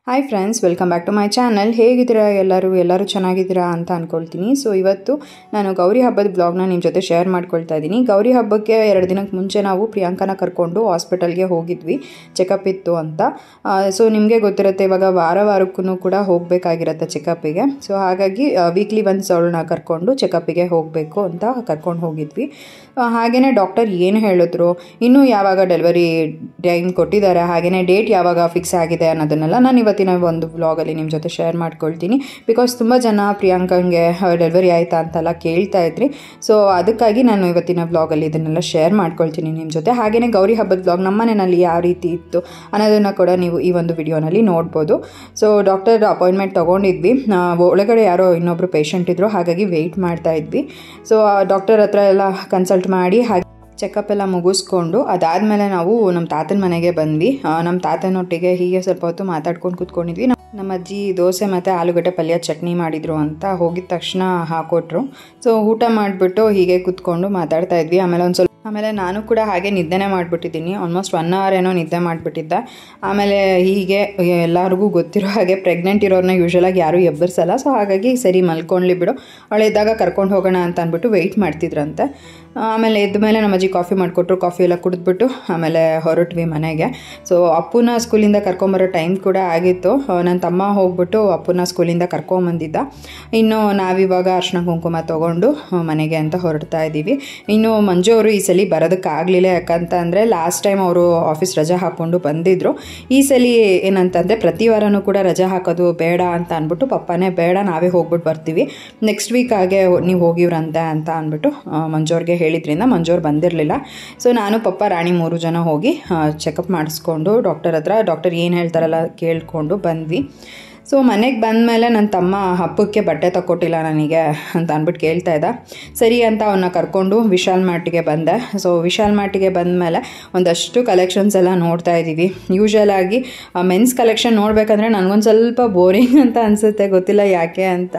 Hi friends, welcome back to my channel. ಹೇಗಿದ್ದೀರಾ ಎಲ್ಲರೂ ಚೆನ್ನಾಗಿದ್ದೀರಾ ಅಂತ ಅಂದ್ಕೊಳ್ತೀನಿ. ಸೊ ಇವತ್ತು ನಾನು ಗೌರಿ ಹಬ್ಬದ ಬ್ಲಾಗ್ನ ನಿಮ್ಮ ಜೊತೆ ಶೇರ್ ಮಾಡ್ಕೊಳ್ತಾ ಇದ್ದೀನಿ. ಗೌರಿ ಹಬ್ಬಕ್ಕೆ 2 ದಿನಕ್ಕೆ ಮುಂಚೆ ನಾವು ಪ್ರಿಯಾಂಕನ ಕರ್ಕೊಂಡು ಹಾಸ್ಪಿಟಲ್ಗೆ ಹೋಗಿದ್ವಿ, ಚೆಕಪ್ ಇತ್ತು ಅಂತ. ಸೊ ನಿಮಗೆ ಗೊತ್ತಿರುತ್ತೆ, ಇವಾಗ ವಾರಕ್ಕೂ ಕೂಡ ಹೋಗಬೇಕಾಗಿರುತ್ತೆ ಚೆಕಪ್ಪಿಗೆ. ಸೊ ಹಾಗಾಗಿ ವೀಕ್ಲಿ ಒನ್ಸ್ ಅವಳನ್ನ ಕರ್ಕೊಂಡು ಚೆಕಪ್ಪಿಗೆ ಹೋಗಬೇಕು ಅಂತ ಕರ್ಕೊಂಡು ಹೋಗಿದ್ವಿ. ಹಾಗೆಯೇ ಡಾಕ್ಟರ್ ಏನು ಹೇಳಿದ್ರು, ಇನ್ನೂ ಯಾವಾಗ ಡೆಲಿವರಿ ಟೈಮ್ ಕೊಟ್ಟಿದ್ದಾರೆ, ಹಾಗೆಯೇ ಡೇಟ್ ಯಾವಾಗ ಫಿಕ್ಸ್ ಆಗಿದೆ ಅನ್ನೋದನ್ನೆಲ್ಲ ನಾನು ಇವತ್ತಿನ ಒಂದು ವ್ಲಾಗಲ್ಲಿ ನಿಮ್ಮ ಜೊತೆ ಶೇರ್ ಮಾಡ್ಕೊಳ್ತೀನಿ. ಬಿಕಾಸ್ ತುಂಬ ಜನ ಪ್ರಿಯಾಂಕಂಗೆ ಡೆಲಿವರಿ ಆಯಿತಾ ಅಂತೆಲ್ಲ ಕೇಳ್ತಾ ಇದ್ರಿ. ಸೊ ಅದಕ್ಕಾಗಿ ನಾನು ಇವತ್ತಿನ ವ್ಲಾಗಲ್ಲಿ ಇದನ್ನೆಲ್ಲ ಶೇರ್ ಮಾಡ್ಕೊಳ್ತೀನಿ ನಿಮ್ಮ ಜೊತೆ. ಹಾಗೆಯೇ ಗೌರಿ ಹಬ್ಬದ ವ್ಲಾಗ್ ನಮ್ಮ ಮನೆಯಲ್ಲಿ ಯಾವ ರೀತಿ ಇತ್ತು ಅನ್ನೋದನ್ನು ಕೂಡ ನೀವು ಈ ಒಂದು ವಿಡಿಯೋನಲ್ಲಿ ನೋಡ್ಬೋದು. ಸೊ ಡಾಕ್ಟರ್ ಅಪಾಯಿಂಟ್ಮೆಂಟ್ ತೊಗೊಂಡಿದ್ವಿ. ಒಳಗಡೆ ಯಾರೋ ಇನ್ನೊಬ್ಬರು ಪೇಷಂಟ್ ಇದ್ದರು, ಹಾಗಾಗಿ ವೆಯ್ಟ್ ಮಾಡ್ತಾ ಇದ್ವಿ. ಸೊ ಡಾಕ್ಟರ್ ಹತ್ರ ಎಲ್ಲ ಕನ್ಸಲ್ಟ್ ಮಾಡಿ ಹಾಗೆ ಚೆಕಪ್ ಎಲ್ಲ ಮುಗಿಸ್ಕೊಂಡು ಅದಾದಮೇಲೆ ನಾವು ನಮ್ಮ ತಾತನ ಮನೆಗೆ ಬಂದ್ವಿ. ನಮ್ಮ ತಾತನೊಟ್ಟಿಗೆ ಹೀಗೆ ಸ್ವಲ್ಪ ಹೊತ್ತು ಮಾತಾಡ್ಕೊಂಡು ಕೂತ್ಕೊಂಡಿದ್ವಿ. ನಮ್ಮ ಅಜ್ಜಿ ದೋಸೆ ಮತ್ತು ಆಲೂಗಡ್ಡೆ ಪಲ್ಯ ಚಟ್ನಿ ಮಾಡಿದರು ಅಂತ ಹೋಗಿದ ತಕ್ಷಣ ಹಾಕೊಟ್ರು. ಸೊ ಊಟ ಮಾಡಿಬಿಟ್ಟು ಹೀಗೆ ಕೂತ್ಕೊಂಡು ಮಾತಾಡ್ತಾ ಇದ್ವಿ. ಆಮೇಲೆ ನಾನು ಕೂಡ ಹಾಗೆ ನಿದ್ದೆನೇ ಮಾಡಿಬಿಟ್ಟಿದ್ದೀನಿ. ಆಲ್ಮೋಸ್ಟ್ 1 hour ಏನೋ ನಿದ್ದೆ ಮಾಡಿಬಿಟ್ಟಿದ್ದೆ. ಆಮೇಲೆ ಹೀಗೆ ಎಲ್ಲರಿಗೂ ಗೊತ್ತಿರೋ ಹಾಗೆ ಪ್ರೆಗ್ನೆಂಟ್ ಇರೋರನ್ನ ಯೂಶ್ವಲಾಗಿ ಯಾರೂ ಎಬ್ಬರಿಸಲ್ಲ. ಸೊ ಹಾಗಾಗಿ ಸರಿ ಮಲ್ಕೊಳ್ಳಿ ಬಿಡು, ಅವಳಿದ್ದಾಗ ಕರ್ಕೊಂಡು ಹೋಗೋಣ ಅಂತ ಅಂದ್ಬಿಟ್ಟು ವೆಯ್ಟ್ ಮಾಡ್ತಿದ್ರಂತೆ. ಆಮೇಲೆ ಎದ್ದ ಮೇಲೆ ನಮ್ಮ ಅಜ್ಜಿ ಕಾಫಿ ಮಾಡಿಕೊಟ್ರು. ಕಾಫಿ ಎಲ್ಲ ಕುಡಿದ್ಬಿಟ್ಟು ಆಮೇಲೆ ಹೊರಟ್ವಿ ಮನೆಗೆ. ಸೊ ಅಪ್ಪುನ ಸ್ಕೂಲಿಂದ ಕರ್ಕೊಂಬರೋ ಟೈಮ್ ಕೂಡ ಆಗಿತ್ತು. ನನ್ನ ತಮ್ಮ ಹೋಗ್ಬಿಟ್ಟು ಅಪ್ಪುನ ಸ್ಕೂಲಿಂದ ಕರ್ಕೊಂಬಂದಿದ್ದ. ಇನ್ನು ನಾವಿವಾಗ ಅರ್ಶಿನ ಕುಂಕುಮ ತೊಗೊಂಡು ಮನೆಗೆ ಅಂತ ಹೊರಡ್ತಾ ಇದ್ದೀವಿ. ಇನ್ನು ಮಂಜು ಅವರು ಈ ಸಲ ಬರೋದಕ್ಕಾಗಲಿಲ್ಲ. ಯಾಕಂತಂದರೆ ಲಾಸ್ಟ್ ಟೈಮ್ ಅವರು ಆಫೀಸ್ ರಜೆ ಹಾಕ್ಕೊಂಡು ಬಂದಿದ್ದರು. ಈ ಸಲ ಏನಂತಂದರೆ ಪ್ರತಿ ವಾರನೂ ಕೂಡ ರಜೆ ಹಾಕೋದು ಬೇಡ ಅಂತ ಅಂದ್ಬಿಟ್ಟು ಪಪ್ಪನೇ ಬೇಡ, ನಾವೇ ಹೋಗ್ಬಿಟ್ಟು ಬರ್ತೀವಿ, ನೆಕ್ಸ್ಟ್ ವೀಕ್ ಹಾಗೆ ನೀವು ಹೋಗಿವ್ರಂತೆ ಅಂತ ಅಂದ್ಬಿಟ್ಟು ಮಂಜೋರ್ಗೆ ಹೇಳಿದ್ರಿಂದ ಮಂಜೋರು ಬಂದಿರಲಿಲ್ಲ. ಸೊ ನಾನು ಪಪ್ಪ ರಾಣಿ 3 ಜನ ಹೋಗಿ ಚೆಕಪ್ ಮಾಡಿಸ್ಕೊಂಡು ಡಾಕ್ಟರ್ ಹತ್ರ ಡಾಕ್ಟರ್ ಏನು ಹೇಳ್ತಾರಲ್ಲ ಕೇಳಿಕೊಂಡು ಬಂದ್ವಿ. ಸೊ ಮನೆಗೆ ಬಂದಮೇಲೆ ನನ್ನ ತಮ್ಮ ಹಬ್ಬಕ್ಕೆ ಬಟ್ಟೆ ತಗೊಟ್ಟಿಲ್ಲ ನನಗೆ ಅಂತ ಅಂದ್ಬಿಟ್ಟು ಕೇಳ್ತಾ ಇದ್ದ. ಸರಿ ಅಂತ ಅವನ್ನ ಕರ್ಕೊಂಡು ವಿಶಾಲ್ ಮಾರ್ಟಿಗೆ ಬಂದೆ. ಸೊ ವಿಶಾಲ್ ಮಾರ್ಟಿಗೆ ಬಂದಮೇಲೆ ಒಂದಷ್ಟು ಕಲೆಕ್ಷನ್ಸ್ ಎಲ್ಲ ನೋಡ್ತಾ ಇದ್ದೀವಿ. ಯೂಶ್ವಲಾಗಿ ಮೆನ್ಸ್ ಕಲೆಕ್ಷನ್ ನೋಡಬೇಕಂದ್ರೆ ನನಗೊಂದು ಸ್ವಲ್ಪ ಬೋರಿಂಗ್ ಅಂತ ಅನಿಸುತ್ತೆ, ಗೊತ್ತಿಲ್ಲ ಯಾಕೆ ಅಂತ.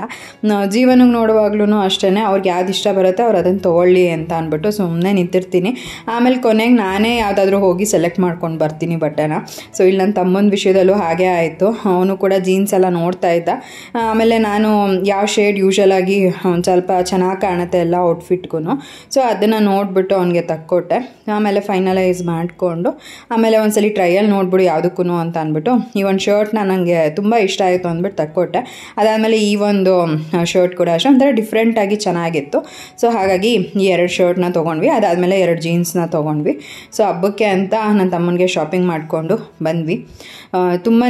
ಜೀವನಿಗೆ ನೋಡುವಾಗ್ಲೂ ಅಷ್ಟೇ, ಅವ್ರಿಗೆ ಯಾವ್ದು ಇಷ್ಟ ಬರುತ್ತೆ ಅವ್ರು ಅದನ್ನು ತೊಗೊಳ್ಳಿ ಅಂತ ಅಂದ್ಬಿಟ್ಟು ಸುಮ್ಮನೆ ನಿಂತಿರ್ತೀನಿ. ಆಮೇಲೆ ಕೊನೆಗೆ ನಾನೇ ಯಾವುದಾದ್ರೂ ಹೋಗಿ ಸೆಲೆಕ್ಟ್ ಮಾಡ್ಕೊಂಡು ಬರ್ತೀನಿ ಬಟ್ಟೆನ. ಸೊ ಇಲ್ಲಿ ನನ್ನ ತಮ್ಮನ ವಿಷಯದಲ್ಲೂ ಹಾಗೆ ಆಯಿತು. ಅವನು ಕೂಡ ಜೀನ್ಸ್ ಎಲ್ಲ ನೋಡ್ತಾ ಇದ್ದ. ಆಮೇಲೆ ನಾನು ಯಾವ ಶೇಡ್ ಯೂಶ್ವಲಾಗಿ ಒಂದು ಸ್ವಲ್ಪ ಚೆನ್ನಾಗಿ ಕಾಣುತ್ತೆ ಎಲ್ಲ ಔಟ್ಫಿಟ್ಗೂ, ಸೊ ಅದನ್ನು ನೋಡಿಬಿಟ್ಟು ಅವನಿಗೆ ತಕ್ಕೊಟ್ಟೆ. ಆಮೇಲೆ ಫೈನಲೈಸ್ ಮಾಡಿಕೊಂಡು ಆಮೇಲೆ ಒಂದ್ಸಲಿ ಟ್ರಯಲ್ ನೋಡ್ಬಿಡು ಯಾವುದಕ್ಕೂ ಅಂತ ಅಂದ್ಬಿಟ್ಟು ಈ ಒಂದು ಶರ್ಟ್ನ ನನಗೆ ತುಂಬ ಇಷ್ಟ ಆಯಿತು ಅಂದ್ಬಿಟ್ಟು ತಕ್ಕೊಟ್ಟೆ. ಅದಾದಮೇಲೆ ಈ ಒಂದು ಶರ್ಟ್ ಕೂಡ ಅಷ್ಟೇ ಒಂಥರ ಡಿಫ್ರೆಂಟಾಗಿ ಚೆನ್ನಾಗಿತ್ತು. ಸೊ ಹಾಗಾಗಿ ಈ 2 ಶರ್ಟ್ನ ತೊಗೊಂಡ್ವಿ. ಅದಾದಮೇಲೆ 2 ಜೀನ್ಸ್ನ ತೊಗೊಂಡ್ವಿ. ಸೊ ಹಬ್ಬಕ್ಕೆ ಅಂತ ನನ್ನ ತಮ್ಮನಿಗೆ ಶಾಪಿಂಗ್ ಮಾಡಿಕೊಂಡು ಬಂದ್ವಿ. ತುಂಬಾ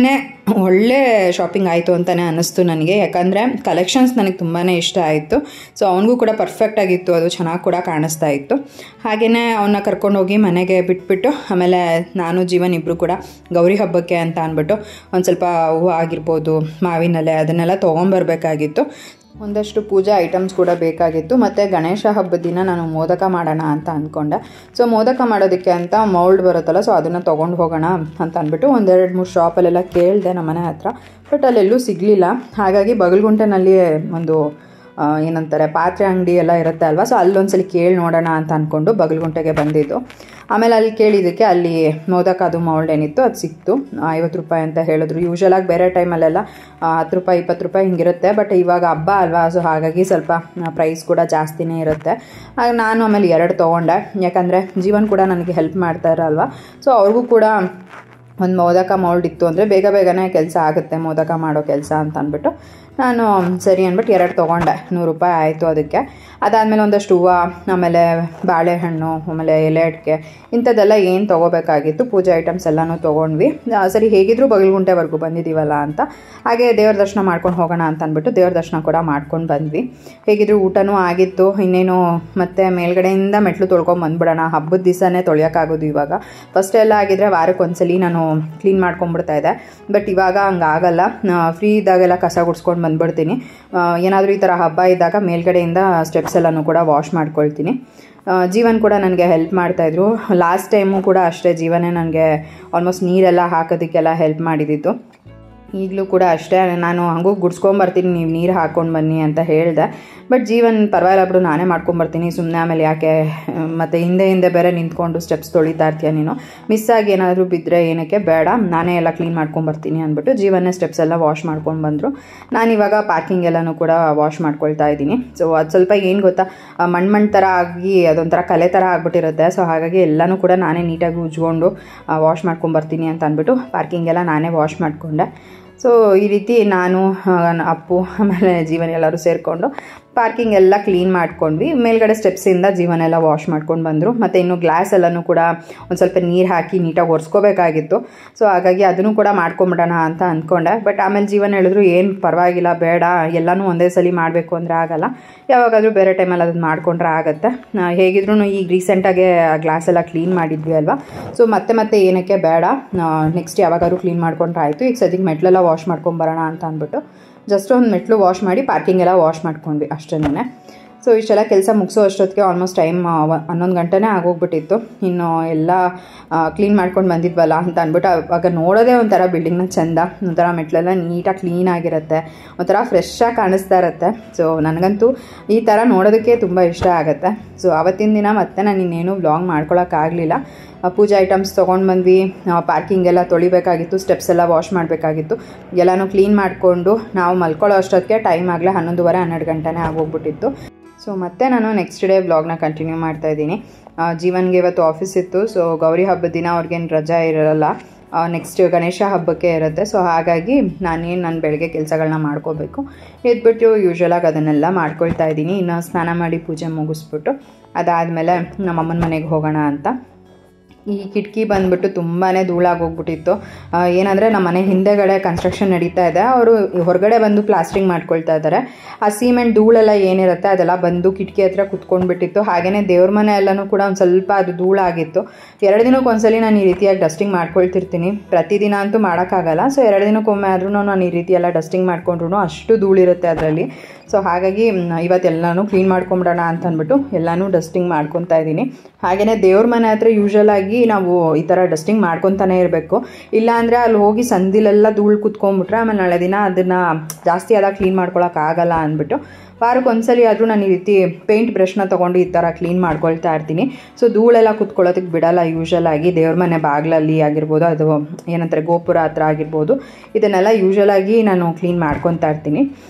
ಒಳ್ಳೆ ಶಾಪಿಂಗ್ ಆಯಿತು ಅಂತಲೇ ಅನ್ನಿಸ್ತು ನನಗೆ. ಯಾಕಂದರೆ ಕಲೆಕ್ಷನ್ಸ್ ನನಗೆ ತುಂಬಾ ಇಷ್ಟ ಆಯಿತು. ಸೊ ಅವನಿಗೂ ಕೂಡ ಪರ್ಫೆಕ್ಟ್ ಆಗಿತ್ತು, ಅದು ಚೆನ್ನಾಗಿ ಕೂಡ ಕಾಣಿಸ್ತಾ ಇತ್ತು. ಹಾಗೆಯೇ ಅವನ್ನ ಕರ್ಕೊಂಡೋಗಿ ಮನೆಗೆ ಬಿಟ್ಬಿಟ್ಟು ಆಮೇಲೆ ನಾನು ಜೀವನ್ ಇಬ್ಬರು ಕೂಡ ಗೌರಿ ಹಬ್ಬಕ್ಕೆ ಅಂತ ಅಂದ್ಬಿಟ್ಟು ಒಂದು ಸ್ವಲ್ಪ ಹೂವು ಆಗಿರ್ಬೋದು, ಮಾವಿನೆಲೆ ಅದನ್ನೆಲ್ಲ ತೊಗೊಂಬರ್ಬೇಕಾಗಿತ್ತು. ಒಂದಷ್ಟು ಪೂಜಾ ಐಟಮ್ಸ್ ಕೂಡ ಬೇಕಾಗಿತ್ತು. ಮತ್ತು ಗಣೇಶ ಹಬ್ಬದ ದಿನ ನಾನು ಮೋದಕ ಮಾಡೋಣ ಅಂತ ಅಂದ್ಕೊಂಡೆ. ಸೊ ಮೋದಕ ಮಾಡೋದಕ್ಕೆ ಅಂತ ಮೌಲ್ಡ್ ಬರುತ್ತಲ್ಲ, ಸೊ ಅದನ್ನು ತೊಗೊಂಡು ಹೋಗೋಣ ಅಂತ ಅಂದ್ಬಿಟ್ಟು 1-2-3 ಶಾಪಲ್ಲೆಲ್ಲ ಕೇಳಿದೆ ನಮ್ಮ ಮನೆ ಹತ್ರ. ಬಟ್ ಅಲ್ಲೆಲ್ಲೂ ಸಿಗಲಿಲ್ಲ. ಹಾಗಾಗಿ ಬಗಲ್ಗುಂಟೆನಲ್ಲಿ ಒಂದು ಏನಂತಾರೆ ಪಾತ್ರೆ ಅಂಗಡಿ ಎಲ್ಲ ಇರುತ್ತೆ ಅಲ್ವಾ, ಸೊ ಅಲ್ಲೊಂದ್ಸಲಿ ಕೇಳಿ ನೋಡೋಣ ಅಂತ ಅಂದ್ಕೊಂಡು ಬಗಲ್ಗುಂಟೆಗೆ ಬಂದಿದ್ದು. ಆಮೇಲೆ ಅಲ್ಲಿ ಕೇಳಿದ್ದಕ್ಕೆ ಅಲ್ಲಿ ಮೋದಕ ಅದು ಮೌಲ್ಡ್ ಏನಿತ್ತು ಅದು ಸಿಕ್ತು. 50 ರೂಪಾಯಿ ಅಂತ ಹೇಳಿದ್ರು. ಯೂಶ್ವಲಾಗಿ ಬೇರೆ ಟೈಮಲ್ಲೆಲ್ಲ 10 ರೂಪಾಯಿ 20 ರೂಪಾಯಿ ಹಿಂಗಿರುತ್ತೆ. ಬಟ್ ಇವಾಗ ಹಬ್ಬ ಅಲ್ವಾ, ಸೊ ಹಾಗಾಗಿ ಸ್ವಲ್ಪ ಪ್ರೈಸ್ ಕೂಡ ಜಾಸ್ತಿನೇ ಇರುತ್ತೆ. ಆಗ ನಾನು ಆಮೇಲೆ 2 ತೊಗೊಂಡೆ. ಯಾಕಂದರೆ ಜೀವನ್ ಕೂಡ ನನಗೆ ಹೆಲ್ಪ್ ಮಾಡ್ತಾರಲ್ವ, ಸೊ ಅವ್ರಿಗೂ ಕೂಡ ಒಂದು ಮೋದಕ ಮೌಲ್ಡ್ ಇತ್ತು ಅಂದರೆ ಬೇಗನೆ ಕೆಲಸ ಆಗುತ್ತೆ ಮೋದಕ ಮಾಡೋ ಕೆಲಸ ಅಂತ ಅಂದ್ಬಿಟ್ಟು ನಾನು ಸರಿ ಅಂದ್ಬಿಟ್ಟು 2 ತೊಗೊಂಡೆ. 100 ರೂಪಾಯಿ ಆಯಿತು ಅದಕ್ಕೆ. ಅದಾದಮೇಲೆ ಒಂದಷ್ಟು ಹೂವು, ಆಮೇಲೆ ಬಾಳೆಹಣ್ಣು, ಆಮೇಲೆ ಎಲೆ ಅಡಿಕೆ ಇಂಥದ್ದೆಲ್ಲ ಏನು ತೊಗೋಬೇಕಾಗಿತ್ತು ಪೂಜೆ ಐಟಮ್ಸ್ ಎಲ್ಲನೂ ತೊಗೊಂಡ್ವಿ. ಸರಿ ಹೇಗಿದ್ದರೂ ಬಗಲ್ಗುಂಟೆವರೆಗೂ ಬಂದಿದ್ದೀವಲ್ಲ ಅಂತ ಹಾಗೆ ದೇವ್ರ ದರ್ಶನ ಮಾಡ್ಕೊಂಡು ಹೋಗೋಣ ಅಂತ ಅಂದ್ಬಿಟ್ಟು ದೇವ್ರ ದರ್ಶನ ಕೂಡ ಮಾಡ್ಕೊಂಡು ಬಂದ್ವಿ. ಹೇಗಿದ್ದರೂ ಊಟನೂ ಆಗಿತ್ತು. ಇನ್ನೇನು ಮತ್ತೆ ಮೇಲ್ಗಡೆಯಿಂದ ಮೆಟ್ಲು ತೊಳ್ಕೊಂಡು ಬಂದ್ಬಿಡೋಣ, ಹಬ್ಬದ ದಿವಸನೇ ತೊಳೆಯೋಕ್ಕಾಗೋದು. ಇವಾಗ ಫಸ್ಟ್ ಎಲ್ಲ ಆಗಿದ್ರೆ ವಾರಕ್ಕೆ ಒಂದ್ಸಲಿ ನಾನು ಕ್ಲೀನ್ ಮಾಡ್ಕೊಂಡ್ಬಿಡ್ತಾ ಇದ್ದೆ. ಬಟ್ ಇವಾಗ ಹಂಗಾಗಲ್ಲ. ಫ್ರೀ ಇದ್ದಾಗೆಲ್ಲ ಕಸ ಗುಡಿಸ್ಕೊಂಡು ಬಂದ್ಬಿಡ್ತೀನಿ. ಏನಾದರೂ ಈ ಥರ ಹಬ್ಬ ಇದ್ದಾಗ ಮೇಲ್ಗಡೆಯಿಂದ ಸ್ಟೆಪ್ಸ್ ಎಲ್ಲನೂ ಕೂಡ ವಾಶ್ ಮಾಡ್ಕೊಳ್ತೀನಿ. ಜೀವನ್ ಕೂಡ ನನಗೆ ಹೆಲ್ಪ್ ಮಾಡ್ತಾಯಿದ್ರು. ಲಾಸ್ಟ್ ಟೈಮು ಕೂಡ ಅಷ್ಟೇ ಜೀವನೇ ನನಗೆ ಆಲ್ಮೋಸ್ಟ್ ನೀರೆಲ್ಲ ಹಾಕೋದಕ್ಕೆಲ್ಲ ಹೆಲ್ಪ್ ಮಾಡಿದ್ದು. ಈಗಲೂ ಕೂಡ ಅಷ್ಟೇ, ನಾನು ಹಂಗೂ ಗುಡ್ಸ್ಕೊಂಬರ್ತೀನಿ, ನೀವು ನೀರು ಹಾಕ್ಕೊಂಡು ಬನ್ನಿ ಅಂತ ಹೇಳಿದೆ. ಬಟ್ ಜೀವನ್ ಪರವಾಗಿಲ್ಲ ಬಿಡು, ನಾನೇ ಮಾಡ್ಕೊಂಬರ್ತೀನಿ ಸುಮ್ಮನೆ, ಆಮೇಲೆ ಯಾಕೆ ಮತ್ತು ಹಿಂದೆ ಬೇರೆ ನಿಂತ್ಕೊಂಡು ಸ್ಟೆಪ್ಸ್ ತೊಳಿತಾ ಇರ್ತೀಯ ನೀನು, ಮಿಸ್ ಆಗಿ ಏನಾದರೂ ಬಿದ್ದರೆ ಏನಕ್ಕೆ, ಬೇಡ ನಾನೇ ಎಲ್ಲ ಕ್ಲೀನ್ ಮಾಡ್ಕೊಂಬರ್ತೀನಿ ಅಂದ್ಬಿಟ್ಟು ಜೀವನ್ನೇ ಸ್ಟೆಪ್ಸ್ ಎಲ್ಲ ವಾಶ್ ಮಾಡ್ಕೊಂಡು ಬಂದರು. ನಾನಿವಾಗ ಪಾರ್ಕಿಂಗ್ ಎಲ್ಲನೂ ಕೂಡ ವಾಶ್ ಮಾಡ್ಕೊಳ್ತಾ ಇದ್ದೀನಿ. ಸೊ ಅದು ಸ್ವಲ್ಪ ಏನು ಗೊತ್ತಾ, ಮಣ್ಣು ಥರ ಆಗಿ ಅದೊಂಥರ ಕಲೆ ಥರ ಆಗ್ಬಿಟ್ಟಿರುತ್ತೆ. ಸೊ ಹಾಗಾಗಿ ಎಲ್ಲನೂ ಕೂಡ ನಾನೇ ನೀಟಾಗಿ ಉಜ್ಕೊಂಡು ವಾಶ್ ಮಾಡ್ಕೊಂಬರ್ತೀನಿ ಅಂತ ಅಂದ್ಬಿಟ್ಟು ಪಾರ್ಕಿಂಗ್ ಎಲ್ಲ ನಾನೇ ವಾಶ್ ಮಾಡಿಕೊಂಡೆ. ಸೊ ಈ ರೀತಿ ನಾನು, ಅಪ್ಪು, ಆಮೇಲೆ ಜೀವನ್ ಎಲ್ಲರೂ ಸೇರಿಕೊಂಡು ಪಾರ್ಕಿಂಗ್ ಎಲ್ಲ ಕ್ಲೀನ್ ಮಾಡ್ಕೊಂಡ್ವಿ. ಮೇಲ್ಗಡೆ ಸ್ಟೆಪ್ಸಿಂದ ಜೀವನೆಲ್ಲ ವಾಶ್ ಮಾಡ್ಕೊಂಡು ಬಂದರು. ಮತ್ತು ಇನ್ನು ಗ್ಲಾಸ್ ಎಲ್ಲನೂ ಕೂಡ ಒಂದು ಸ್ವಲ್ಪ ನೀರು ಹಾಕಿ ನೀಟಾಗಿ ಒರೆಸ್ಕೋಬೇಕಾಗಿತ್ತು. ಸೊ ಹಾಗಾಗಿ ಅದನ್ನು ಕೂಡ ಮಾಡ್ಕೊಂಬಿಡೋಣ ಅಂತ ಅಂದ್ಕೊಂಡೆ. ಬಟ್ ಆಮೇಲೆ ಜೀವನ್ ಹೇಳಿದ್ರು, ಏನು ಪರವಾಗಿಲ್ಲ, ಬೇಡ ಎಲ್ಲನೂ ಒಂದೇ ಸಲ ಮಾಡಬೇಕು ಅಂದರೆ ಆಗಲ್ಲ, ಯಾವಾಗಾದರೂ ಬೇರೆ ಟೈಮಲ್ಲಿ ಅದನ್ನು ಮಾಡಿಕೊಂಡ್ರೆ ಆಗುತ್ತೆ. ಹೇಗಿದ್ರೂ ಈಗ ರೀಸೆಂಟಾಗೆ ಗ್ಲಾಸ್ ಎಲ್ಲ ಕ್ಲೀನ್ ಮಾಡಿದ್ವಿ ಅಲ್ವಾ, ಸೊ ಮತ್ತೆ ಏನಕ್ಕೆ ಬೇಡ, ನೆಕ್ಸ್ಟ್ ಯಾವಾಗಾದ್ರೂ ಕ್ಲೀನ್ ಮಾಡ್ಕೊಂಡ್ರೆ ಆಯಿತು. ಈಗ ಸದ್ಯಕ್ಕೆ ಮೆಟ್ಲೆಲ್ಲ ವಾಶ್ ಮಾಡ್ಕೊಂಬರೋಣ ಅಂತ ಅಂದ್ಬಿಟ್ಟು ಜಸ್ಟ್ ಒಂದು ಮೆಟ್ಲು ವಾಶ್ ಮಾಡಿ ಪಾರ್ಕಿಂಗ್ ಎಲ್ಲ ವಾಶ್ ಮಾಡ್ಕೊಂಡ್ವಿ ಅಷ್ಟೇನೆ. ಸೊ ಇಷ್ಟೆಲ್ಲ ಕೆಲಸ ಮುಗಿಸೋ ಅಷ್ಟೊತ್ತಿಗೆ ಆಲ್ಮೋಸ್ಟ್ ಟೈಮ್ 11 ಗಂಟೆನೇ ಆಗೋಗ್ಬಿಟ್ಟಿತ್ತು. ಇನ್ನು ಎಲ್ಲ ಕ್ಲೀನ್ ಮಾಡ್ಕೊಂಡು ಬಂದಿದ್ವಲ್ಲ ಅಂತ ಅಂದ್ಬಿಟ್ಟು ಆವಾಗ ನೋಡೋದೇ ಒಂಥರ ಬಿಲ್ಡಿಂಗ್ನ ಚೆಂದ, ಒಂಥರ ಮೆಟ್ಲೆಲ್ಲ ನೀಟಾಗಿ ಕ್ಲೀನಾಗಿರುತ್ತೆ, ಒಂಥರ ಫ್ರೆಶ್ಶಾಗಿ ಕಾಣಿಸ್ತಾ ಇರುತ್ತೆ. ಸೊ ನನಗಂತೂ ಈ ಥರ ನೋಡೋದಕ್ಕೆ ತುಂಬ ಇಷ್ಟ ಆಗುತ್ತೆ. ಸೊ ಆವತ್ತಿನ ದಿನ ಮತ್ತೆ ನಾನು ಇನ್ನೇನು ವ್ಲಾಗ್ ಮಾಡ್ಕೊಳಕ್ಕಾಗಲಿಲ್ಲ. ಪೂಜೆ ಐಟಮ್ಸ್ ತೊಗೊಂಡು ಬಂದ್ವಿ, ಪಾರ್ಕಿಂಗ್ ಎಲ್ಲ ತೊಳಿಬೇಕಾಗಿತ್ತು, ಸ್ಟೆಪ್ಸ್ ಎಲ್ಲ ವಾಶ್ ಮಾಡಬೇಕಾಗಿತ್ತು, ಎಲ್ಲನೂ ಕ್ಲೀನ್ ಮಾಡಿಕೊಂಡು ನಾವು ಮಲ್ಕೊಳ್ಳೋ ಅಷ್ಟೊತ್ತಿಗೆ ಟೈಮ್ ಆಗಲೇ 11:30-12 ಗಂಟೆನೇ ಆಗೋಗ್ಬಿಟ್ಟಿತ್ತು. ಸೊ ಮತ್ತೆ ನಾನು ನೆಕ್ಸ್ಟ್ ಡೇ ವ್ಲಾಗ್ನ ಕಂಟಿನ್ಯೂ ಮಾಡ್ತಾಯಿದ್ದೀನಿ. ಜೀವನ್ಗೆ ಇವತ್ತು ಆಫೀಸ್ ಇತ್ತು. ಸೊ ಗೌರಿ ಹಬ್ಬದ ದಿನ ಅವ್ರಿಗೇನು ರಜಾ ಇರೋಲ್ಲ, ನೆಕ್ಸ್ಟ್ ಗಣೇಶ ಹಬ್ಬಕ್ಕೆ ಇರುತ್ತೆ. ಸೊ ಹಾಗಾಗಿ ನನ್ನ ಬೆಳಗ್ಗೆ ಕೆಲಸಗಳನ್ನ ಮಾಡ್ಕೋಬೇಕು. ಎದ್ಬಿಟ್ಟು ಯೂಶ್ವಲಾಗಿ ಅದನ್ನೆಲ್ಲ ಮಾಡ್ಕೊಳ್ತಾ ಇದ್ದೀನಿ. ಇನ್ನು ಸ್ನಾನ ಮಾಡಿ ಪೂಜೆ ಮುಗಿಸ್ಬಿಟ್ಟು ಅದಾದಮೇಲೆ ನಮ್ಮಮ್ಮನ ಮನೆಗೆ ಹೋಗೋಣ ಅಂತ. ಈ ಕಿಟಕಿ ಬಂದುಬಿಟ್ಟು ತುಂಬಾ ಧೂಳಾಗೋಗ್ಬಿಟ್ಟಿತ್ತು. ಏನಂದರೆ ನಮ್ಮ ಮನೆ ಹಿಂದೆಗಡೆ ಕನ್ಸ್ಟ್ರಕ್ಷನ್ ನಡೀತಾ ಇದೆ, ಅವರು ಹೊರಗಡೆ ಬಂದು ಪ್ಲಾಸ್ಟ್ರಿಂಗ್ ಮಾಡ್ಕೊಳ್ತಾ ಇದ್ದಾರೆ. ಆ ಸಿಮೆಂಟ್ ಧೂಳೆಲ್ಲ ಏನಿರುತ್ತೆ ಅದೆಲ್ಲ ಬಂದು ಕಿಟಕಿ ಹತ್ರ ಕುತ್ಕೊಂಡ್ಬಿಟ್ಟಿತ್ತು. ಹಾಗೆಯೇ ದೇವ್ರ ಮನೆ ಎಲ್ಲನೂ ಕೂಡ ಒಂದು ಸ್ವಲ್ಪ ಅದು ಧೂಳಾಗಿತ್ತು. 2 ದಿನಕ್ಕೆ ಒಂದ್ಸಲಿ ನಾನು ಈ ರೀತಿಯಾಗಿ ಡಸ್ಟಿಂಗ್ ಮಾಡ್ಕೊಳ್ತಿರ್ತೀನಿ, ಪ್ರತಿದಿನ ಅಂತೂ ಮಾಡೋಕ್ಕಾಗಲ್ಲ. ಸೊ 2 ದಿನಕ್ಕೊಮ್ಮೆ ಆದ್ರೂ ನಾನು ಈ ರೀತಿ ಎಲ್ಲ ಡಸ್ಟಿಂಗ್ ಮಾಡ್ಕೊಂಡ್ರು ಅಷ್ಟು ಧೂಳಿರುತ್ತೆ ಅದರಲ್ಲಿ. ಸೊ ಹಾಗಾಗಿ ಇವತ್ತೆಲ್ಲನೂ ಕ್ಲೀನ್ ಮಾಡ್ಕೊಂಬಿಡೋಣ ಅಂತ ಅಂದ್ಬಿಟ್ಟು ಎಲ್ಲನೂ ಡಸ್ಟಿಂಗ್ ಮಾಡ್ಕೊತಾ ಇದ್ದೀನಿ. ಹಾಗೆಯೇ ದೇವ್ರ ಮನೆ ಹತ್ರ ಯೂಶ್ವಲಾಗಿ ನಾವು ಈ ಥರ ಡಸ್ಟಿಂಗ್ ಮಾಡ್ಕೊತಾನೆ ಇರಬೇಕು, ಇಲ್ಲಾಂದರೆ ಅಲ್ಲಿ ಹೋಗಿ ಸಂದಿಲೆಲ್ಲ ಧೂಳು ಕುತ್ಕೊಂಡ್ಬಿಟ್ರೆ ಆಮೇಲೆ ನಾಳೆ ದಿನ ಅದನ್ನು ಜಾಸ್ತಿ ಆದಾಗ ಕ್ಲೀನ್ ಮಾಡ್ಕೊಳಕ್ಕಾಗಲ್ಲ ಅಂದ್ಬಿಟ್ಟು ವಾರಕ್ಕೆ ಒಂದ್ಸಲಿ ಆದರೂ ನಾನು ಈ ರೀತಿ ಪೇಂಟ್ ಬ್ರಷ್ನ ತೊಗೊಂಡು ಈ ಥರ ಕ್ಲೀನ್ ಮಾಡ್ಕೊಳ್ತಾ ಇರ್ತೀನಿ. ಸೊ ಧೂಳೆಲ್ಲ ಕುತ್ಕೊಳ್ಳೋದಕ್ಕೆ ಬಿಡಲ್ಲ. ಯೂಶ್ವಲಾಗಿ ದೇವ್ರ ಮನೆ ಬಾಗಿಲಲ್ಲಿ ಆಗಿರ್ಬೋದು, ಅದು ಏನಂತಾರೆ ಗೋಪುರ ಹತ್ರ ಆಗಿರ್ಬೋದು, ಇದನ್ನೆಲ್ಲ ಯೂಶ್ವಲಾಗಿ ನಾನು ಕ್ಲೀನ್ ಮಾಡ್ಕೊತಾ ಇರ್ತೀನಿ.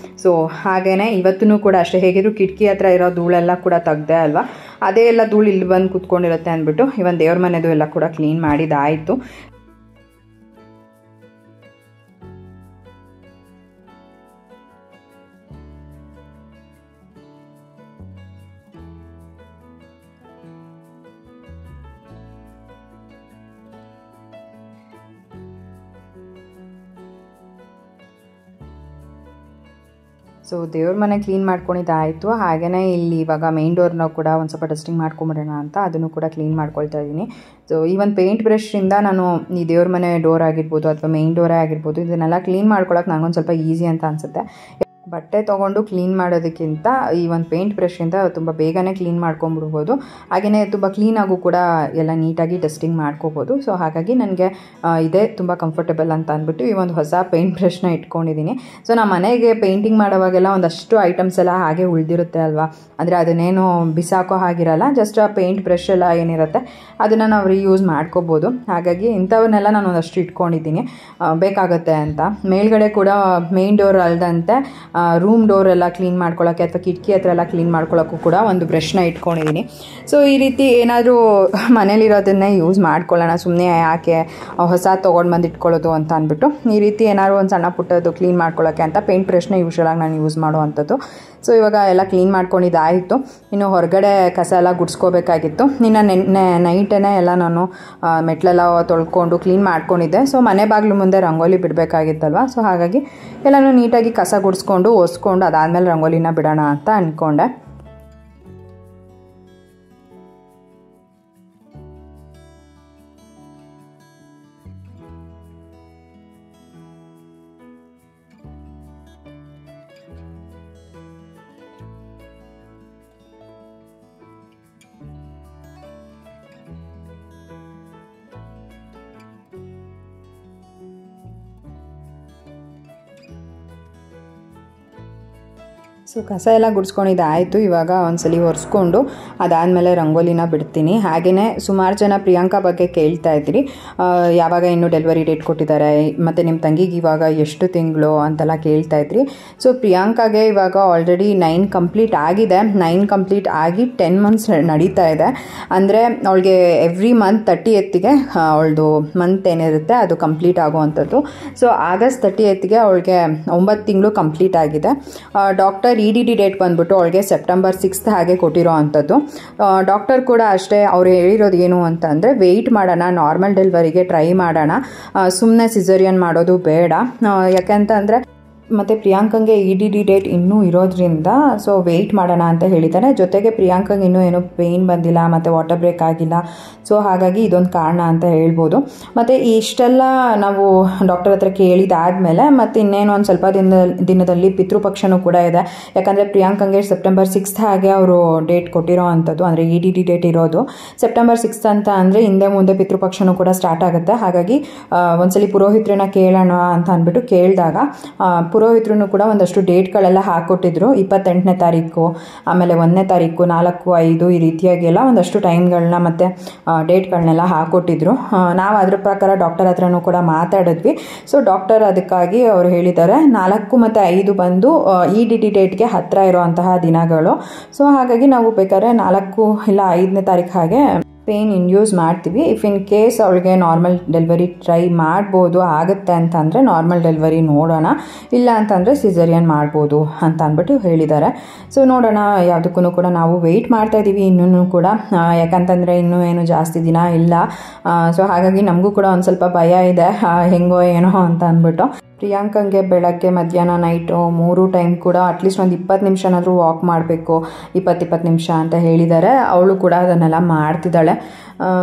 ಸೊ ಹಾಗೆಯೇ ಇವತ್ತೂ ಕೂಡ ಅಷ್ಟೇ, ಹೇಗಿದ್ರು ಕಿಟಕಿ ಹತ್ರ ಇರೋ ಧೂಳೆಲ್ಲ ಕೂಡ ತೆಗ್ದೆ ಅಲ್ವಾ, ಅದೇ ಎಲ್ಲ ಧೂಳು ಇಲ್ಲಿ ಬಂದು ಕುತ್ಕೊಂಡಿರುತ್ತೆ ಅಂದ್ಬಿಟ್ಟು ಇವನ್ ದೇವ್ರ ಮನೆದು ಎಲ್ಲ ಕೂಡ ಕ್ಲೀನ್ ಮಾಡಿದಾಯಿತು. ಸೊ ದೇವ್ರ ಮನೆ ಕ್ಲೀನ್ ಮಾಡ್ಕೊಂಡಿದ್ದಾಯಿತು. ಹಾಗೆಯೇ ಇಲ್ಲಿ ಇವಾಗ ಮೇನ್ ಡೋರ್ನ ಕೂಡ ಒಂದು ಸ್ವಲ್ಪ ಡಸ್ಟಿಂಗ್ ಮಾಡ್ಕೊಂಬಿಡೋಣ ಅಂತ ಅದನ್ನು ಕೂಡ ಕ್ಲೀನ್ ಮಾಡ್ಕೊಳ್ತಾ ಇದ್ದೀನಿ. ಸೊ ಈ ಒಂದು ಪೇಂಟ್ ಬ್ರಷಿಂದ ನಾನು ಈ ದೇವ್ರ ಮನೆ ಡೋರ್ ಆಗಿರ್ಬೋದು ಅಥವಾ ಮೇನ್ ಡೋರೇ ಆಗಿರ್ಬೋದು ಇದನ್ನೆಲ್ಲ ಕ್ಲೀನ್ ಮಾಡ್ಕೊಳಕ್ಕೆ ನನಗೊಂದು ಸ್ವಲ್ಪ ಈಸಿ ಅಂತ ಅನಿಸುತ್ತೆ. ಬಟ್ಟೆ ತೊಗೊಂಡು ಕ್ಲೀನ್ ಮಾಡೋದಕ್ಕಿಂತ ಈ ಒಂದು ಪೇಂಟ್ ಬ್ರಷಿಂದ ತುಂಬ ಬೇಗನೆ ಕ್ಲೀನ್ ಮಾಡ್ಕೊಂಬಿಡ್ಬೋದು. ಹಾಗೆಯೇ ತುಂಬ ಕ್ಲೀನಾಗೂ ಕೂಡ ಎಲ್ಲ ನೀಟಾಗಿ ಡಸ್ಟಿಂಗ್ ಮಾಡ್ಕೋಬೋದು. ಸೊ ಹಾಗಾಗಿ ನನಗೆ ಇದೇ ತುಂಬ ಕಂಫರ್ಟಬಲ್ ಅಂತ ಅಂದ್ಬಿಟ್ಟು ಈ ಒಂದು ಹೊಸ ಪೇಂಟ್ ಬ್ರಷ್ನ ಇಟ್ಕೊಂಡಿದ್ದೀನಿ. ಸೊ ನಮ್ಮ ಮನೆಗೆ ಪೇಂಟಿಂಗ್ ಮಾಡೋವಾಗೆಲ್ಲ ಒಂದಷ್ಟು ಐಟಮ್ಸ್ ಎಲ್ಲ ಹಾಗೆ ಉಳಿದಿರುತ್ತೆ ಅಲ್ವಾ, ಅಂದರೆ ಅದನ್ನೇನು ಬಿಸಾಕೋ ಹಾಗಿರಲ್ಲ, ಜಸ್ಟ್ ಆ ಪೇಂಟ್ ಬ್ರಷ್ ಎಲ್ಲ ಏನಿರುತ್ತೆ ಅದನ್ನು ನಾವು ರೀಯೂಸ್ ಮಾಡ್ಕೋಬೋದು. ಹಾಗಾಗಿ ಇಂಥವನ್ನೆಲ್ಲ ನಾನು ಒಂದಷ್ಟು ಇಟ್ಕೊಂಡಿದ್ದೀನಿ ಬೇಕಾಗುತ್ತೆ ಅಂತ. ಮೇಲ್ಗಡೆ ಕೂಡ ಮೇನ್ ಡೋರ್ ಅಲ್ಲದಂತೆ ರೂಮ್ ಡೋರ್ ಎಲ್ಲ ಕ್ಲೀನ್ ಮಾಡ್ಕೊಳ್ಳೋಕ್ಕೆ ಅಥವಾ ಕಿಟಕಿ ಹತ್ರ ಎಲ್ಲ ಕ್ಲೀನ್ ಮಾಡ್ಕೊಳ್ಳೋಕ್ಕೂ ಕೂಡ ಒಂದು ಬ್ರಷ್ನ ಇಟ್ಕೊಂಡಿದ್ದೀನಿ. ಸೊ ಈ ರೀತಿ ಏನಾದರೂ ಮನೇಲಿರೋದನ್ನೇ ಯೂಸ್ ಮಾಡ್ಕೊಳ್ಳೋಣ, ಸುಮ್ಮನೆ ಯಾಕೆ ಹೊಸ ತೊಗೊಂಡು ಬಂದು ಇಟ್ಕೊಳ್ಳೋದು ಅಂತ ಅಂದ್ಬಿಟ್ಟು ಈ ರೀತಿ ಏನಾದ್ರು ಒಂದು ಸಣ್ಣ ಪುಟ್ಟದ್ದು ಕ್ಲೀನ್ ಮಾಡ್ಕೊಳ್ಳೋಕ್ಕೆ ಅಂತ ಪೇಂಟ್ ಬ್ರಷ್ನ ಯೂಶ್ವಲಾಗಿ ನಾನು ಯೂಸ್ ಮಾಡೋ ಅಂಥದ್ದು. ಸೊ ಇವಾಗ ಎಲ್ಲ ಕ್ಲೀನ್ ಮಾಡ್ಕೊಂಡಿದ್ದಾಯಿತು. ಇನ್ನು ಹೊರಗಡೆ ಕಸ ಎಲ್ಲ ಗುಡಿಸ್ಕೋಬೇಕಾಗಿತ್ತು. ನಿನ್ನೆ ನೈಟೇ ಎಲ್ಲ ನಾನು ಮೆಟ್ಲೆಲ್ಲ ತೊಳ್ಕೊಂಡು ಕ್ಲೀನ್ ಮಾಡ್ಕೊಂಡಿದ್ದೆ. ಸೊ ಮನೆ ಬಾಗಿಲು ಮುಂದೆ ರಂಗೋಲಿ ಬಿಡಬೇಕಾಗಿತ್ತಲ್ವ, ಸೊ ಹಾಗಾಗಿ ಎಲ್ಲನೂ ನೀಟಾಗಿ ಕಸ ಗುಡಿಸ್ಕೊಂಡು ಒರೆಸ್ಕೊಂಡು ಅದಾದಮೇಲೆ ರಂಗೋಲಿನ ಬಿಡೋಣ ಅಂತ ಅಂದ್ಕೊಂಡೆ. ಸೊ ಕಸ ಎಲ್ಲ ಗುಡಿಸ್ಕೊಂಡಿದ್ದು ಆಯಿತು. ಇವಾಗ ಒಂದ್ಸಲಿ ಒರೆಸ್ಕೊಂಡು ಅದಾದಮೇಲೆ ರಂಗೋಲಿನ ಬಿಡ್ತೀನಿ. ಹಾಗೆಯೇ ಸುಮಾರು ಜನ ಪ್ರಿಯಾಂಕಾ ಬಗ್ಗೆ ಕೇಳ್ತಾ ಇದ್ರಿ, ಯಾವಾಗ ಇನ್ನೂ ಡೆಲಿವರಿ ಡೇಟ್ ಕೊಟ್ಟಿದ್ದಾರೆ, ಮತ್ತು ನಿಮ್ಮ ತಂಗಿಗೆ ಇವಾಗ ಎಷ್ಟು ತಿಂಗಳು ಅಂತೆಲ್ಲ ಕೇಳ್ತಾ ಇದ್ರಿ. ಸೊ ಪ್ರಿಯಾಂಕಾಗೆ ಇವಾಗ ಆಲ್ರೆಡಿ 9 ಕಂಪ್ಲೀಟ್ ಆಗಿದೆ. 9 ಕಂಪ್ಲೀಟ್ ಆಗಿ 10 ಮಂತ್ಸ್ ನಡೀತಾ ಇದೆ. ಅಂದರೆ ಅವಳಿಗೆ ಎವ್ರಿ ಮಂತ್ 30th ಅವಳದು ಮಂತ್ ಏನಿರುತ್ತೆ ಅದು ಕಂಪ್ಲೀಟ್ ಆಗುವಂಥದ್ದು. ಸೊ ಆಗಸ್ಟ್ 30th ಅವಳಿಗೆ 9 ತಿಂಗಳು ಕಂಪ್ಲೀಟ್ ಆಗಿದೆ. ಡಾಕ್ಟರ್ EDD ಡೇಟ್ ಬಂದ್ಬಿಟ್ಟು ಅವಳಿಗೆ September 6 ಹಾಗೆ ಕೊಟ್ಟಿರೋ ಅಂಥದ್ದು. ಡಾಕ್ಟರ್ ಕೂಡ ಅಷ್ಟೇ, ಅವ್ರು ಹೇಳಿರೋದು ಏನು ಅಂತ ಅಂದರೆ ವೆಯ್ಟ್ ಮಾಡೋಣ, ನಾರ್ಮಲ್ ಡೆಲಿವರಿಗೆ ಟ್ರೈ ಮಾಡೋಣ, ಸುಮ್ಮನೆ ಸಿಸೇರಿಯನ್ ಮಾಡೋದು ಬೇಡ. ಯಾಕೆಂತಂದರೆ ಮತ್ತು ಪ್ರಿಯಾಂಕಂಗೆ EDD ಡೇಟ್ ಇನ್ನೂ ಇರೋದ್ರಿಂದ ಸೊ ವೆಯ್ಟ್ ಮಾಡೋಣ ಅಂತ ಹೇಳಿದ್ದಾರೆ. ಜೊತೆಗೆ ಪ್ರಿಯಾಂಕಂಗೆ ಇನ್ನೂ ಏನೂ ಪೇಯ್ನ್ ಬಂದಿಲ್ಲ ಮತ್ತು ವಾಟರ್ ಬ್ರೇಕ್ ಆಗಿಲ್ಲ. ಸೊ ಹಾಗಾಗಿ ಇದೊಂದು ಕಾರಣ ಅಂತ ಹೇಳ್ಬೋದು. ಮತ್ತು ಇಷ್ಟೆಲ್ಲ ನಾವು ಡಾಕ್ಟರ್ ಹತ್ರ ಕೇಳಿದಾದಮೇಲೆ ಮತ್ತು ಇನ್ನೇನು ಒಂದು ಸ್ವಲ್ಪ ದಿನದಲ್ಲಿ ಪಿತೃಪಕ್ಷನೂ ಕೂಡ ಇದೆ. ಯಾಕಂದರೆ ಪ್ರಿಯಾಂಕಂಗೆ September 6 ಹಾಗೆ ಅವರು ಡೇಟ್ ಕೊಟ್ಟಿರೋ ಅಂಥದ್ದು, ಅಂದರೆ EDD ಡೇಟ್ ಇರೋದು September 6 ಅಂತ ಅಂದರೆ ಹಿಂದೆ ಮುಂದೆ ಪಿತೃಪಕ್ಷನೂ ಕೂಡ ಸ್ಟಾರ್ಟ್ ಆಗುತ್ತೆ. ಹಾಗಾಗಿ ಒಂದ್ಸಲಿ ಪುರೋಹಿತ್ರನ ಕೇಳೋಣ ಅಂತ ಅಂದ್ಬಿಟ್ಟು ಕೇಳಿದಾಗ ಪುರೋಹಿತರು ಕೂಡ ಒಂದಷ್ಟು ಡೇಟ್ಗಳೆಲ್ಲ ಹಾಕ್ಕೊಟ್ಟಿದ್ರು. 28ನೇ ತಾರೀಕು, ಆಮೇಲೆ 1ನೇ ತಾರೀಕು, 4, 5 ಈ ರೀತಿಯಾಗೆಲ್ಲ ಒಂದಷ್ಟು ಟೈಮ್ಗಳನ್ನ ಮತ್ತು ಡೇಟ್ಗಳನ್ನೆಲ್ಲ ಹಾಕ್ಕೊಟ್ಟಿದ್ರು. ನಾವು ಅದ್ರ ಪ್ರಕಾರ ಡಾಕ್ಟರ್ ಹತ್ರನೂ ಕೂಡ ಮಾತಾಡಿದ್ವಿ. ಸೊ ಡಾಕ್ಟರ್ ಅದಕ್ಕಾಗಿ ಅವ್ರು ಹೇಳಿದ್ದಾರೆ 4 ಮತ್ತು 5 ಬಂದು EDD ಡೇಟ್ಗೆ ಹತ್ತಿರ ಇರೋವಂತಹ ದಿನಗಳು. ಸೊ ಹಾಗಾಗಿ ನಾವು ಬೇಕಾದ್ರೆ 4 ಇಲ್ಲ 5ನೇ ತಾರೀಕು ಹಾಗೆ ಪೇಯ್ನ್ ಇಂಡ್ಯೂಸ್ ಮಾಡ್ತೀವಿ. ಇಫ್ ಇನ್ ಕೇಸ್ ಅವಳಿಗೆ ನಾರ್ಮಲ್ ಡೆಲಿವರಿ ಟ್ರೈ ಮಾಡ್ಬೋದು, ಆಗುತ್ತೆ ಅಂತಂದರೆ ನಾರ್ಮಲ್ ಡೆಲಿವರಿ ನೋಡೋಣ, ಇಲ್ಲ ಅಂತಂದರೆ ಸಿಸೇರಿಯನ್ ಮಾಡ್ಬೋದು ಅಂತ ಅಂದ್ಬಿಟ್ಟು ಹೇಳಿದ್ದಾರೆ. ಸೊ ನೋಡೋಣ, ಯಾವುದಕ್ಕೂ ಕೂಡ ನಾವು ವೆಯ್ಟ್ ಮಾಡ್ತಾಯಿದ್ದೀವಿ ಇನ್ನೂ ಕೂಡ. ಯಾಕಂತಂದರೆ ಇನ್ನೂ ಏನು ಜಾಸ್ತಿ ದಿನ ಇಲ್ಲ. ಸೊ ಹಾಗಾಗಿ ನಮಗೂ ಕೂಡ ಒಂದು ಸ್ವಲ್ಪ ಭಯ ಇದೆ, ಹೆಂಗೋ ಏನೋ ಅಂತ ಅಂದ್ಬಿಟ್ಟು. ಪ್ರಿಯಾಂಕಂಗೆ ಬೆಳಗ್ಗೆ ಮಧ್ಯಾಹ್ನ ನೈಟು 3 ಟೈಮ್ ಕೂಡ ಅಟ್ಲೀಸ್ಟ್ ಒಂದು 20 ನಿಮಿಷನಾದರೂ ವಾಕ್ ಮಾಡಬೇಕು, 20 ನಿಮಿಷ ಅಂತ ಹೇಳಿದ್ದಾರೆ. ಅವಳು ಕೂಡ ಅದನ್ನೆಲ್ಲ ಮಾಡ್ತಿದ್ದಾಳೆ.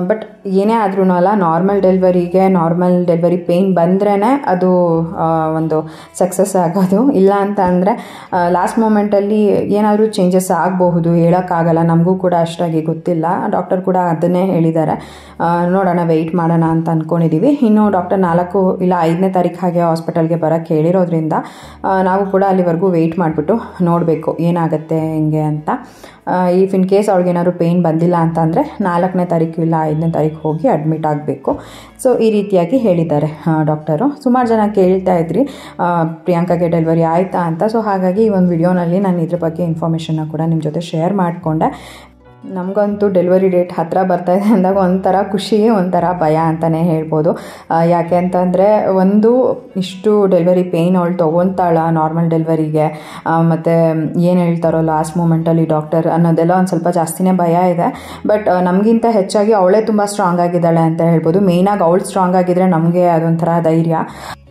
ಬಟ್ ಏನೇ ಆದ್ರೂ ಅಲ್ಲ, ನಾರ್ಮಲ್ ಡೆಲಿವರಿ ಪೇಯ್ನ್ ಬಂದ್ರೇ ಅದು ಒಂದು ಸಕ್ಸಸ್ ಆಗೋದು. ಇಲ್ಲ ಅಂತ ಅಂದರೆ ಲಾಸ್ಟ್ ಮೂಮೆಂಟಲ್ಲಿ ಏನಾದರೂ ಚೇಂಜಸ್ ಆಗಬಹುದು, ಹೇಳೋಕ್ಕಾಗಲ್ಲ. ನಮಗೂ ಕೂಡ ಅಷ್ಟಾಗಿ ಗೊತ್ತಿಲ್ಲ. ಡಾಕ್ಟರ್ ಕೂಡ ಅದನ್ನೇ ಹೇಳಿದ್ದಾರೆ. ನೋಡೋಣ, ವೆಯ್ಟ್ ಮಾಡೋಣ ಅಂತ ಅಂದ್ಕೊಂಡಿದ್ದೀವಿ. ಇನ್ನು ಡಾಕ್ಟರ್ 4 ಇಲ್ಲ 5ನೇ ತಾರೀಕು ಹಾಗೆ ಹಾಸ್ಪಿಟಲ್ಗೆ ಬರೋಕ್ಕೆ ಹೇಳಿರೋದ್ರಿಂದ ನಾವು ಕೂಡ ಅಲ್ಲಿವರೆಗೂ ವೆಯ್ಟ್ ಮಾಡಿಬಿಟ್ಟು ನೋಡಬೇಕು ಏನಾಗುತ್ತೆ ಹೆಂಗೆ ಅಂತ. ಇಫ್ ಇನ್ ಕೇಸ್ ಅವ್ಳಿಗೇನಾದ್ರು ಪೇಯ್ನ್ ಬಂದಿಲ್ಲ ಅಂತಂದರೆ 4ನೇ ತಾರೀಕು ಇಲ್ಲ 5ನೇ ತಾರೀಕು ಹೋಗಿ ಅಡ್ಮಿಟ್ ಆಗಬೇಕು. ಸೊ ಈ ರೀತಿಯಾಗಿ ಹೇಳಿದ್ದಾರೆ ಡಾಕ್ಟರು. ಸುಮಾರು ಜನ ಕೇಳ್ತಾ ಇದ್ರಿ ಪ್ರಿಯಾಂಕಾಗೆ ಡೆಲಿವರಿ ಆಯಿತಾ ಅಂತ. ಸೊ ಹಾಗಾಗಿ ಈ ಒಂದು ವಿಡಿಯೋನಲ್ಲಿ ನಾನು ಇದ್ರ ಬಗ್ಗೆ ಇನ್ಫಾರ್ಮೇಷನ್ನ ಕೂಡ ನಿಮ್ಮ ಜೊತೆ ಶೇರ್ ಮಾಡಿಕೊಂಡೆ. ನಮಗಂತೂ ಡೆಲಿವರಿ ಡೇಟ್ ಹತ್ತಿರ ಬರ್ತಾಯಿದೆ ಅಂದಾಗ ಒಂಥರ ಖುಷಿ, ಒಂಥರ ಭಯ ಅಂತಲೇ ಹೇಳ್ಬೋದು. ಯಾಕೆ ಅಂತಂದರೆ ಇಷ್ಟು ಡೆಲಿವರಿ ಪೇಯ್ನ್ ಅವಳು ತೊಗೊತಾಳ ನಾರ್ಮಲ್ ಡೆಲಿವರಿಗೆ, ಮತ್ತು ಏನು ಹೇಳ್ತಾರೋ ಲಾಸ್ಟ್ ಮೂಮೆಂಟಲ್ಲಿ ಡಾಕ್ಟರ್ ಅನ್ನೋದೆಲ್ಲ ಒಂದು ಸ್ವಲ್ಪ ಜಾಸ್ತಿನೇ ಭಯ ಇದೆ. ಬಟ್ ನಮಗಿಂತ ಹೆಚ್ಚಾಗಿ ಅವಳೇ ತುಂಬ ಸ್ಟ್ರಾಂಗ್ ಆಗಿದ್ದಾಳೆ ಅಂತ ಹೇಳ್ಬೋದು. ಮೇಯ್ನಾಗಿ ಅವಳು ಸ್ಟ್ರಾಂಗ್ ಆಗಿದ್ದರೆ ನಮಗೆ ಅದೊಂಥರ ಧೈರ್ಯ.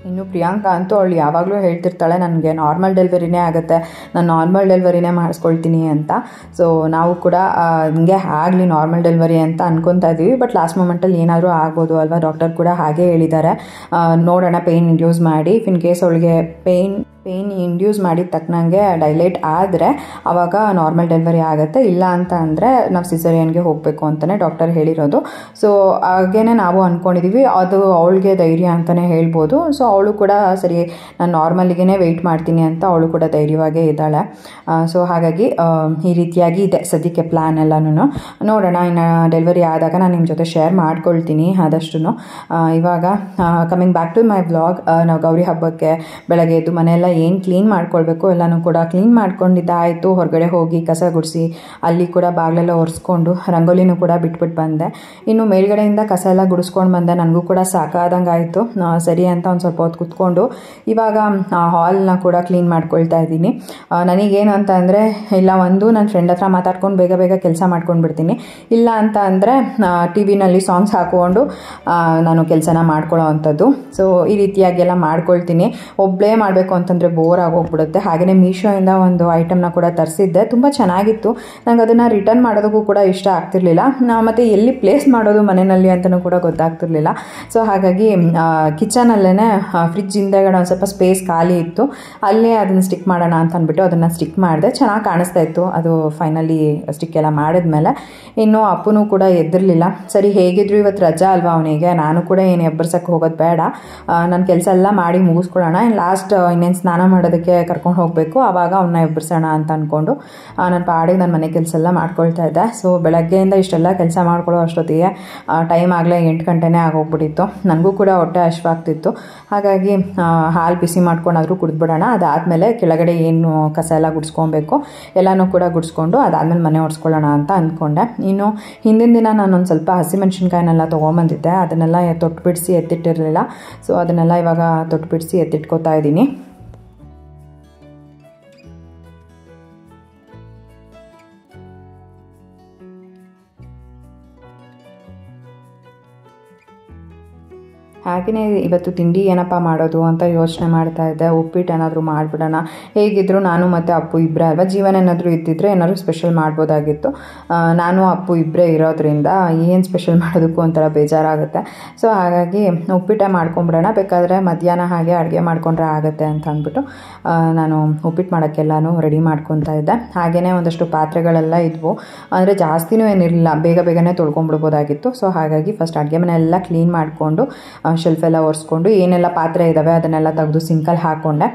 ಇನ್ನು ಪ್ರಿಯಾಂಕಾ ಅಂತೂ ಅವಳು ಯಾವಾಗಲೂ ಹೇಳ್ತಿರ್ತಾಳೆ ನನಗೆ ನಾರ್ಮಲ್ ಡೆಲಿವರಿನೇ ಆಗುತ್ತೆ, ನಾನು ನಾರ್ಮಲ್ ಡೆಲಿವರಿನೇ ಮಾಡಿಸ್ಕೊಳ್ತೀನಿ ಅಂತ. ಸೊ ನಾವು ಕೂಡ ಹಿಂಗೆ ಆಗಲಿ ನಾರ್ಮಲ್ ಡೆಲಿವರಿ ಅಂತ ಅನ್ಕೊತಾ ಇದ್ದೀವಿ. ಬಟ್ ಲಾಸ್ಟ್ ಮೂಮೆಂಟಲ್ಲಿ ಏನಾದರೂ ಆಗ್ಬೋದು ಅಲ್ವಾ. ಡಾಕ್ಟರ್ ಕೂಡ ಹಾಗೇ ಹೇಳಿದ್ದಾರೆ, ನೋಡೋಣ ಪೇಯ್ನ್ ಇಂಡ್ಯೂಸ್ ಮಾಡಿ, ಇಫ್ ಇನ್ ಕೇಸ್ ಅವಳಿಗೆ ಪೇಯ್ನ್ ಇಂಡ್ಯೂಸ್ ಮಾಡಿದ ತಕ್ಕನಂಗೆ ಡೈಲೇಟ್ ಆದರೆ ಆವಾಗ ನಾರ್ಮಲ್ ಡೆಲಿವರಿ ಆಗುತ್ತೆ. ಇಲ್ಲ ಅಂತ ಅಂದರೆ ನಾವು ಸಿಸೇರಿಯನ್ಗೆ ಹೋಗಬೇಕು ಅಂತಲೇ ಡಾಕ್ಟರ್ ಹೇಳಿರೋದು. ಸೊ ಹಾಗೇನೆ ನಾವು ಅಂದ್ಕೊಂಡಿದ್ದೀವಿ, ಅದು ಅವಳಿಗೆ ಧೈರ್ಯ ಅಂತಲೇ ಹೇಳ್ಬೋದು. ಸೊ ಅವಳು ಕೂಡ ಸರಿ ನಾನು ನಾರ್ಮಲಿಗೇ ವೆಯ್ಟ್ ಮಾಡ್ತೀನಿ ಅಂತ ಅವಳು ಕೂಡ ಧೈರ್ಯವಾಗೇ ಇದ್ದಾಳೆ. ಸೊ ಹಾಗಾಗಿ ಈ ರೀತಿಯಾಗಿ ಇದೆ ಸದ್ಯಕ್ಕೆ ಪ್ಲ್ಯಾನ್ ಎಲ್ಲನೂ. ನೋಡೋಣ, ಇನ್ನು ಡೆಲಿವರಿ ಆದಾಗ ನಾನು ನಿಮ್ಮ ಜೊತೆ ಶೇರ್ ಮಾಡ್ಕೊಳ್ತೀನಿ ಆದಷ್ಟು. ಇವಾಗ coming back to my vlog, ನಾವು ಗೌರಿ ಹಬ್ಬಕ್ಕೆ ಬೆಳಗ್ಗೆ ಎದ್ದು ಮನೆಯೆಲ್ಲ ಏನು ಕ್ಲೀನ್ ಮಾಡ್ಕೊಳ್ಬೇಕು ಎಲ್ಲನೂ ಕೂಡ ಕ್ಲೀನ್ ಮಾಡ್ಕೊಂಡಿದ್ದಾಯಿತು. ಹೊರಗಡೆ ಹೋಗಿ ಕಸ ಗುಡಿಸಿ ಅಲ್ಲಿ ಕೂಡ ಬಾಗಿಲೆಲ್ಲ ಒರೆಸ್ಕೊಂಡು ರಂಗೋಲಿನೂ ಕೂಡ ಬಿಟ್ಬಿಟ್ಟು ಬಂದೆ. ಇನ್ನು ಮೇಲ್ಗಡೆಯಿಂದ ಕಸ ಎಲ್ಲ ಗುಡಿಸ್ಕೊಂಡು ಬಂದೆ. ನನಗೂ ಕೂಡ ಸಾಕಾದಂಗೆ ಆಯಿತು. ಸರಿ ಅಂತ ಒಂದು ಸ್ವಲ್ಪ ಹೊತ್ತು ಕೂತ್ಕೊಂಡು ಇವಾಗ ಹಾಲ್ನ ಕೂಡ ಕ್ಲೀನ್ ಮಾಡ್ಕೊಳ್ತಾ ಇದ್ದೀನಿ. ನನಗೇನು ಅಂತ ಅಂದರೆ, ಇಲ್ಲ ನನ್ನ ಫ್ರೆಂಡ್ ಹತ್ರ ಮಾತಾಡ್ಕೊಂಡು ಬೇಗ ಬೇಗ ಕೆಲಸ ಮಾಡ್ಕೊಂಡು ಬಿಡ್ತೀನಿ. ಇಲ್ಲ ಅಂತ ಅಂದರೆ ಟಿವಿನಲ್ಲಿ ಸಾಂಗ್ಸ್ ಹಾಕ್ಕೊಂಡು ನಾನು ಕೆಲಸನ ಮಾಡ್ಕೊಳ್ಳೋ ಅಂಥದ್ದು. ಸೊ ಈ ರೀತಿಯಾಗೆಲ್ಲ ಮಾಡ್ಕೊಳ್ತೀನಿ. ಒಬ್ಬಳೇ ಮಾಡಬೇಕು ಅಂತಂದರೆ ಬೋರ್ ಆಗೋಗ್ಬಿಡುತ್ತೆ. ಹಾಗೆಯೇ ಮೀಶೋಯಿಂದ ಒಂದು ಐಟಮ್ನ ಕೂಡ ತರಿಸಿದ್ದೆ, ತುಂಬ ಚೆನ್ನಾಗಿತ್ತು. ನಂಗೆ ಅದನ್ನು ರಿಟರ್ನ್ ಮಾಡೋದಕ್ಕೂ ಕೂಡ ಇಷ್ಟ ಆಗ್ತಿರ್ಲಿಲ್ಲ, ಮತ್ತು ಎಲ್ಲಿ ಪ್ಲೇಸ್ ಮಾಡೋದು ಮನೆಯಲ್ಲಿ ಅಂತಲೂ ಕೂಡ ಗೊತ್ತಾಗ್ತಿರ್ಲಿಲ್ಲ. ಸೊ ಹಾಗಾಗಿ ಕಿಚನಲ್ಲೇ ಫ್ರಿಜ್ ಹಿಂದೆಗಡೆ ಒಂದು ಸ್ವಲ್ಪ ಸ್ಪೇಸ್ ಖಾಲಿ ಇತ್ತು, ಅಲ್ಲೇ ಅದನ್ನು ಸ್ಟಿಕ್ ಮಾಡೋಣ ಅಂತ ಅಂದ್ಬಿಟ್ಟು ಅದನ್ನು ಸ್ಟಿಕ್ ಮಾಡಿದೆ. ಚೆನ್ನಾಗಿ ಕಾಣಿಸ್ತಾ ಇತ್ತು ಅದು ಫೈನಲಿ ಸ್ಟಿಕ್ ಎಲ್ಲ ಮಾಡಿದ್ಮೇಲೆ. ಇನ್ನು ಅಪ್ಪನೂ ಕೂಡ ಎದ್ದಿರಲಿಲ್ಲ. ಸರಿ ಹೇಗಿದ್ರು ಇವತ್ತು ರಜಾ ಅಲ್ವಾ ಅವನಿಗೆ, ನಾನು ಕೂಡ ಏನು ಎಬ್ಬರ್ಸಕ್ಕೆ ಹೋಗೋದು ಬೇಡ, ನನ್ನ ಕೆಲಸ ಎಲ್ಲ ಮಾಡಿ ಮುಗಿಸ್ಕೊಳ್ಳೋಣ, ಲಾಸ್ಟ್ ಇನ್ನೇನು ಸ್ನಾನ ಸ್ನಾನ ಮಾಡೋದಕ್ಕೆ ಕರ್ಕೊಂಡು ಹೋಗಬೇಕು, ಆವಾಗ ಅವನ್ನ ಎಬ್ಬರಿಸೋಣ ಅಂತ ಅಂದ್ಕೊಂಡು ನನ್ನ ಪಾಡಿಗೆ ನಾನು ಮನೆ ಕೆಲಸ ಎಲ್ಲ ಮಾಡ್ಕೊಳ್ತಾ ಇದ್ದೆ. ಸೊ ಬೆಳಗ್ಗೆಯಿಂದ ಇಷ್ಟೆಲ್ಲ ಕೆಲಸ ಮಾಡ್ಕೊಳ್ಳೋ ಅಷ್ಟೊತ್ತಿಗೆ ಟೈಮ್ ಆಗಲೇ 8 ಗಂಟೆನೇ ಆಗೋಗ್ಬಿಟ್ಟಿತ್ತು. ನನಗೂ ಕೂಡ ಹೊಟ್ಟೆ ಹಶ್ವಾಗ್ತಿತ್ತು. ಹಾಗಾಗಿ ಹಾಲು ಬಿಸಿ ಮಾಡ್ಕೊಂಡಾದರೂ ಕುಡಿದ್ಬಿಡೋಣ, ಅದಾದಮೇಲೆ ಕೆಳಗಡೆ ಏನು ಕಸ ಎಲ್ಲ ಗುಡಿಸ್ಕೊಬೇಕು ಎಲ್ಲನೂ ಕೂಡ ಗುಡಿಸ್ಕೊಂಡು ಅದಾದಮೇಲೆ ಮನೆ ಒರೆಸ್ಕೊಳ್ಳೋಣ ಅಂತ ಅಂದ್ಕೊಂಡೆ. ಇನ್ನು ಹಿಂದಿನ ದಿನ ನಾನೊಂದು ಸ್ವಲ್ಪ ಹಸಿಮೆಣ್ಸಿನ್ಕಾಯಿನೆಲ್ಲ ತೊಗೊಂಬಂದಿದ್ದೆ, ಅದನ್ನೆಲ್ಲ ತೊಟ್ಟು ಬಿಡಿಸಿ ಎತ್ತಿಟ್ಟಿರಲಿಲ್ಲ. ಸೊ ಅದನ್ನೆಲ್ಲ ಇವಾಗ ತೊಟ್ಟು ಬಿಡಿಸಿ ಎತ್ತಿಟ್ಕೋತಾ ಇದ್ದೀನಿ. ಹಾಗೆಯೇ ಇವತ್ತು ತಿಂಡಿ ಏನಪ್ಪ ಮಾಡೋದು ಅಂತ ಯೋಚನೆ ಮಾಡ್ತಾ ಇದ್ದೆ. ಉಪ್ಪಿಟ್ಟು ಏನಾದರೂ ಮಾಡಿಬಿಡೋಣ, ಹೇಗಿದ್ದರೂ ನಾನು ಮತ್ತು ಅಪ್ಪು ಇಬ್ಬರೇ ಅಲ್ವಾ, ಜೀವನ ಏನಾದರೂ ಇದ್ದಿದ್ರೆ ಏನಾದರೂ ಸ್ಪೆಷಲ್ ಮಾಡ್ಬೋದಾಗಿತ್ತು. ನಾನು ಅಪ್ಪು ಇಬ್ಬರೇ ಇರೋದ್ರಿಂದ ಏನು ಸ್ಪೆಷಲ್ ಮಾಡೋದಕ್ಕೂ ಒಂಥರ ಬೇಜಾರಾಗುತ್ತೆ. ಸೊ ಹಾಗಾಗಿ ಉಪ್ಪಿಟ್ಟೆ ಮಾಡ್ಕೊಂಬಿಡೋಣ, ಬೇಕಾದರೆ ಮಧ್ಯಾಹ್ನ ಹಾಗೆ ಅಡುಗೆ ಮಾಡ್ಕೊಂಡ್ರೆ ಆಗುತ್ತೆ ಅಂತ ಅಂದ್ಬಿಟ್ಟು ನಾನು ಉಪ್ಪಿಟ್ಟು ಮಾಡೋಕ್ಕೆಲ್ಲನೂ ರೆಡಿ ಮಾಡ್ಕೊತಾ ಇದ್ದೆ. ಹಾಗೆಯೇ ಒಂದಷ್ಟು ಪಾತ್ರೆಗಳೆಲ್ಲ ಇದ್ವು, ಅಂದರೆ ಜಾಸ್ತಿನೂ ಏನಿರಲಿಲ್ಲ, ಬೇಗನೆ ತೊಳ್ಕೊಂಬಿಡ್ಬೋದಾಗಿತ್ತು. ಸೊ ಹಾಗಾಗಿ ಫಸ್ಟ್ ಅಡುಗೆ ಮನೆಯೆಲ್ಲ ಕ್ಲೀನ್ ಮಾಡಿಕೊಂಡು ಶೆಲ್ಫೆಲ್ಲ ಒರೆಸ್ಕೊಂಡು ಏನೆಲ್ಲ ಪಾತ್ರೆ ಇದ್ದಾವೆ ಅದನ್ನೆಲ್ಲ ತೆಗೆದು ಸಿಂಕಲ್ಲಿ ಹಾಕ್ಕೊಂಡೆ.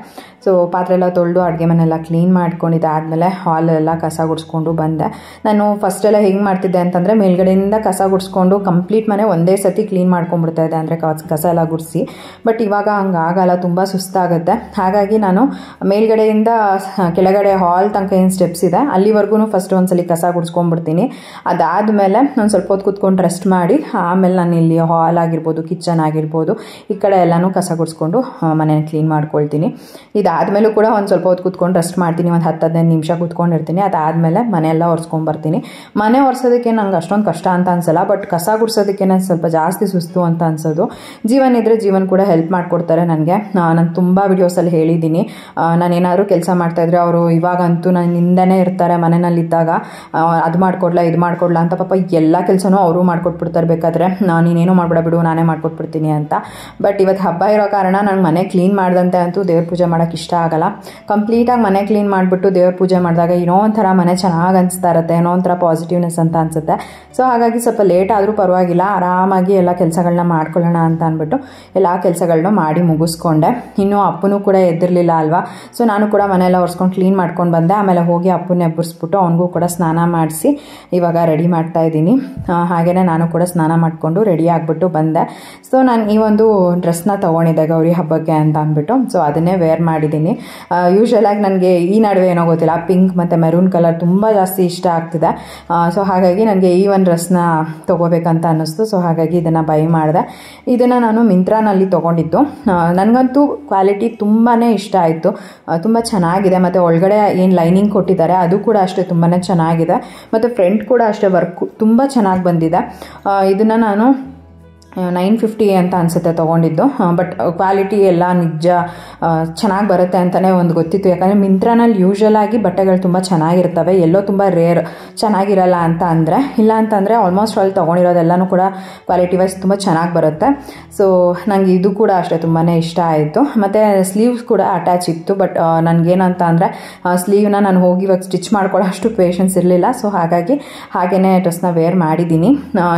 ಸೊ ಪಾತ್ರೆ ಎಲ್ಲ ತೊಳೆದು ಅಡುಗೆ ಮನೆಯೆಲ್ಲ ಕ್ಲೀನ್ ಮಾಡ್ಕೊಂಡಿದ್ದಾದಮೇಲೆ ಹಾಲೆಲ್ಲ ಕಸ ಗುಡಿಸ್ಕೊಂಡು ಬಂದೆ. ನಾನು ಫಸ್ಟೆಲ್ಲ ಹೆಂಗೆ ಮಾಡ್ತಿದ್ದೆ ಅಂತಂದರೆ ಮೇಲ್ಗಡೆಯಿಂದ ಕಸ ಗುಡಿಸ್ಕೊಂಡು ಕಂಪ್ಲೀಟ್ ಮನೆ ಒಂದೇ ಸತಿ ಕ್ಲೀನ್ ಮಾಡ್ಕೊಂಡ್ಬಿಡ್ತಾ ಇದ್ದೆ, ಅಂದರೆ ಕಸ ಎಲ್ಲ ಗುಡಿಸಿ. ಬಟ್ ಇವಾಗ ಹಂಗಾಗಲ್ಲ, ತುಂಬ ಸುಸ್ತಾಗುತ್ತೆ. ಹಾಗಾಗಿ ನಾನು ಮೇಲ್ಗಡೆಯಿಂದ ಕೆಳಗಡೆ ಹಾಲ್ ತನಕ ಏನು ಸ್ಟೆಪ್ಸ್ ಇದೆ ಅಲ್ಲಿವರೆಗೂ ಫಸ್ಟ್ ಒಂದ್ಸಲಿ ಕಸ ಗುಡಿಸ್ಕೊಂಡ್ಬಿಡ್ತೀನಿ. ಅದಾದಮೇಲೆ ಒಂದು ಸ್ವಲ್ಪ ಹೊತ್ತು ಕೂತ್ಕೊಂಡು ರೆಸ್ಟ್ ಮಾಡಿ ಆಮೇಲೆ ನಾನು ಇಲ್ಲಿ ಹಾಲ್ ಆಗಿರ್ಬೋದು, ಕಿಚನ್ ಆಗಿರ್ಬೋದು, ಈ ಕಡೆ ಎಲ್ಲನೂ ಕಸ ಗುಡಿಸ್ಕೊಂಡು ಮನೇನ ಕ್ಲೀನ್ ಮಾಡ್ಕೊಳ್ತೀನಿ. ಇದಾದಮೇಲೂ ಕೂಡ ಒಂದು ಸ್ವಲ್ಪ ಹೊತ್ತು ಕೂತ್ಕೊಂಡು ರೆಸ್ಟ್ ಮಾಡ್ತೀನಿ, ಒಂದು 10-15 ನಿಮಿಷ ಕೂತ್ಕೊಂಡಿರ್ತೀನಿ. ಅದಾದಮೇಲೆ ಮನೆಯೆಲ್ಲ ಒರೆಸ್ಕೊಂಡ್ಬರ್ತೀನಿ. ಮನೆ ಒರೆಸೋದಕ್ಕೆ ನಂಗೆ ಅಷ್ಟೊಂದು ಕಷ್ಟ ಅಂತ ಅನ್ಸಲ್ಲ, ಬಟ್ ಕಸ ಗುಡಿಸೋದಕ್ಕೆ ಸ್ವಲ್ಪ ಜಾಸ್ತಿ ಸುಸ್ತು ಅಂತ ಅನ್ಸೋದು. ಜೀವನ ಇದ್ದರೆ ಜೀವನ ಕೂಡ ಹೆಲ್ಪ್ ಮಾಡಿಕೊಡ್ತಾರೆ ನನಗೆ. ನಾನು ತುಂಬ ವಿಡಿಯೋಸಲ್ಲಿ ಹೇಳಿದ್ದೀನಿ, ನಾನೇನಾದರೂ ಕೆಲಸ ಮಾಡ್ತಾಯಿದ್ರೆ ಅವರು ಇವಾಗಂತೂ ನನ್ನ ಹಿಂದೆನೇ ಇರ್ತಾರೆ. ಮನೆಯಲ್ಲಿದ್ದಾಗ ಅದು ಮಾಡಿಕೊಡ್ಲಾ ಇದು ಮಾಡಿಕೊಡ್ಲಾ ಅಂತ ಪಾಪ ಎಲ್ಲ ಕೆಲಸನೂ ಅವರು ಮಾಡಿಕೊಟ್ಬಿಡ್ತಾರೆ. ಬೇಕಾದರೆ ನೀನೇನು ಮಾಡ್ಬಿಡ ಬಿಡು, ನಾನೇ ಮಾಡ್ಕೊಟ್ಬಿಡ್ತೀನಿ ಅಂತ. ಬಟ್ ಇವತ್ತು ಹಬ್ಬ ಇರೋ ಕಾರಣ ನಂಗೆ ಮನೆ ಕ್ಲೀನ್ ಮಾಡಿದಂತೆ ಅಂತೂ ದೇವ್ರ ಪೂಜೆ ಮಾಡೋಕ್ಕೆ ಇಷ್ಟ ಆಗಲ್ಲ. ಕಂಪ್ಲೀಟಾಗಿ ಮನೆ ಕ್ಲೀನ್ ಮಾಡಿಬಿಟ್ಟು ದೇವ್ರ ಪೂಜೆ ಮಾಡಿದಾಗ ಏನೋ ಒಂಥರ ಮನೆ ಚೆನ್ನಾಗಿ ಅನಿಸ್ತಾ ಇರುತ್ತೆ, ಏನೋ ಒಂಥರ ಪಾಸಿಟಿವ್ನೆಸ್ ಅಂತ ಅನಿಸುತ್ತೆ. ಸೊ ಹಾಗಾಗಿ ಸ್ವಲ್ಪ ಲೇಟ್ ಆದರೂ ಪರವಾಗಿಲ್ಲ, ಆರಾಮಾಗಿ ಎಲ್ಲ ಕೆಲಸಗಳನ್ನ ಮಾಡ್ಕೊಳ್ಳೋಣ ಅಂತ ಅಂದ್ಬಿಟ್ಟು ಎಲ್ಲ ಕೆಲಸಗಳನ್ನ ಮಾಡಿ ಮುಗಿಸ್ಕೊಂಡೆ. ಇನ್ನೂ ಅಪ್ಪನೂ ಕೂಡ ಎದ್ದಿರಲಿಲ್ಲ ಅಲ್ವಾ. ಸೊ ನಾನು ಕೂಡ ಮನೆಯೆಲ್ಲ ಒರೆಸ್ಕೊಂಡು ಕ್ಲೀನ್ ಮಾಡ್ಕೊಂಡು ಬಂದೆ. ಆಮೇಲೆ ಹೋಗಿ ಅಪ್ಪನ ಎಬ್ಬರಿಸ್ಬಿಟ್ಟು ಅವನಿಗೂ ಕೂಡ ಸ್ನಾನ ಮಾಡಿಸಿ ಇವಾಗ ರೆಡಿ ಮಾಡ್ತಾ ಇದ್ದೀನಿ. ಹಾಗೆಯೇ ನಾನು ಕೂಡ ಸ್ನಾನ ಮಾಡಿಕೊಂಡು ರೆಡಿ ಆಗಿಬಿಟ್ಟು ಬಂದೆ. ಸೊ ನಾನು ಈ ಒಂದು ಡ್ರೆಸ್ನ ತೊಗೊಂಡಿದ್ದೆ ಗೌರಿ ಹಬ್ಬಕ್ಕೆ ಅಂತ ಅಂದ್ಬಿಟ್ಟು. ಸೊ ಅದನ್ನೇ ವೇರ್ ಮಾಡಿದ್ದೀನಿ. ಯೂಶ್ವಲಾಗಿ ನನಗೆ ಈ ನಡುವೆ ಏನೋ ಗೊತ್ತಿಲ್ಲ, ಪಿಂಕ್ ಮತ್ತು ಮೆರೂನ್ ಕಲರ್ ತುಂಬ ಜಾಸ್ತಿ ಇಷ್ಟ ಆಗ್ತಿದೆ. ಸೊ ಹಾಗಾಗಿ ನನಗೆ ಈ ಒಂದು ಡ್ರೆಸ್ನ ತೊಗೋಬೇಕಂತ ಅನ್ನಿಸ್ತು. ಸೊ ಹಾಗಾಗಿ ಇದನ್ನು ಬೈ ಮಾಡಿದೆ. ಇದನ್ನು ನಾನು ಮಿಂತ್ರಾನಲ್ಲಿ ತೊಗೊಂಡಿದ್ದು. ನನಗಂತೂ ಕ್ವಾಲಿಟಿ ತುಂಬಾ ಇಷ್ಟ ಆಯಿತು, ತುಂಬ ಚೆನ್ನಾಗಿದೆ. ಮತ್ತು ಒಳಗಡೆ ಏನು ಲೈನಿಂಗ್ ಕೊಟ್ಟಿದ್ದಾರೆ ಅದು ಕೂಡ ಅಷ್ಟೇ ತುಂಬಾ ಚೆನ್ನಾಗಿದೆ. ಮತ್ತು ಫ್ರಂಟ್ ಕೂಡ ಅಷ್ಟೇ ವರ್ಕ್ ತುಂಬ ಚೆನ್ನಾಗಿ ಬಂದಿದೆ. ಇದನ್ನು ನಾನು 950 ಅಂತ ಅನಿಸುತ್ತೆ ತೊಗೊಂಡಿದ್ದು. ಬಟ್ ಕ್ವಾಲಿಟಿ ಎಲ್ಲ ನಿಜ ಚೆನ್ನಾಗಿ ಬರುತ್ತೆ ಅಂತಲೇ ಒಂದು ಗೊತ್ತಿತ್ತು. ಯಾಕಂದರೆ ಮಿಂತ್ರಾನಲ್ಲಿ ಯೂಶ್ವಲಾಗಿ ಬಟ್ಟೆಗಳು ತುಂಬ ಚೆನ್ನಾಗಿರ್ತವೆ, ಎಲ್ಲೋ ತುಂಬ ರೇರ್ ಚೆನ್ನಾಗಿರಲ್ಲ ಅಂತ ಅಂದರೆ. ಇಲ್ಲ ಅಂತಂದರೆ ಆಲ್ಮೋಸ್ಟ್ ಅಲ್ಲಿ ತೊಗೊಂಡಿರೋದೆಲ್ಲನೂ ಕೂಡ ಕ್ವಾಲಿಟಿ ವೈಸ್ ತುಂಬ ಚೆನ್ನಾಗಿ ಬರುತ್ತೆ. ಸೊ ನನಗೆ ಇದು ಕೂಡ ಅಷ್ಟೇ ತುಂಬಾ ಇಷ್ಟ ಆಯಿತು. ಮತ್ತು ಸ್ಲೀವ್ಸ್ ಕೂಡ ಅಟ್ಯಾಚ್ ಇತ್ತು. ಬಟ್ ನನಗೇನಂತ ಅಂದರೆ ಸ್ಲೀವ್ನ ನಾನು ಹೋಗಿ ಇವಾಗ ಸ್ಟಿಚ್ ಮಾಡ್ಕೊಳ್ಳೋ ಅಷ್ಟು ಪೇಷನ್ಸ್ ಇರಲಿಲ್ಲ. ಸೊ ಹಾಗಾಗಿ ಹಾಗೆಯೇ ಡ್ರೆಸ್ನ ವೇರ್ ಮಾಡಿದ್ದೀನಿ.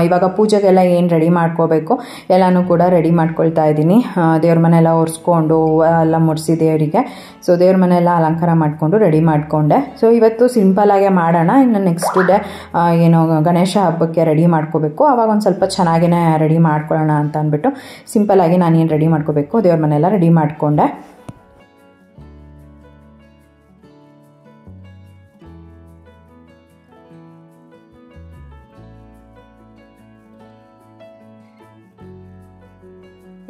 ಇವಾಗ ಪೂಜೆಗೆಲ್ಲ ಏನು ರೆಡಿ ಮಾಡ್ಕೋಬೇಕು ಎಲ್ಲನೂ ಕೂಡ ರೆಡಿ ಮಾಡ್ಕೊಳ್ತಾ ಇದ್ದೀನಿ. ದೇವ್ರ ಮನೆಯೆಲ್ಲ ಒರೆಸ್ಕೊಂಡು ಎಲ್ಲ ಮುಡಿಸಿ ದೇವರಿಗೆ. ಸೊ ದೇವ್ರ ಮನೆಯೆಲ್ಲ ಅಲಂಕಾರ ಮಾಡಿಕೊಂಡು ರೆಡಿ ಮಾಡಿಕೊಂಡೆ. ಸೊ ಇವತ್ತು ಸಿಂಪಲಾಗೆ ಮಾಡೋಣ. ಇನ್ನು ನೆಕ್ಸ್ಟ್ ಡೇ ಏನೋ ಗಣೇಶ ಹಬ್ಬಕ್ಕೆ ರೆಡಿ ಮಾಡ್ಕೋಬೇಕು, ಆವಾಗ ಒಂದು ಸ್ವಲ್ಪ ಚೆನ್ನಾಗೇ ರೆಡಿ ಮಾಡ್ಕೊಳ್ಳೋಣ ಅಂತ ಅಂದ್ಬಿಟ್ಟು ಸಿಂಪಲಾಗಿ ನಾನೇನು ರೆಡಿ ಮಾಡ್ಕೋಬೇಕು ದೇವ್ರ ಮನೆಯೆಲ್ಲ ರೆಡಿ ಮಾಡಿಕೊಂಡೆ.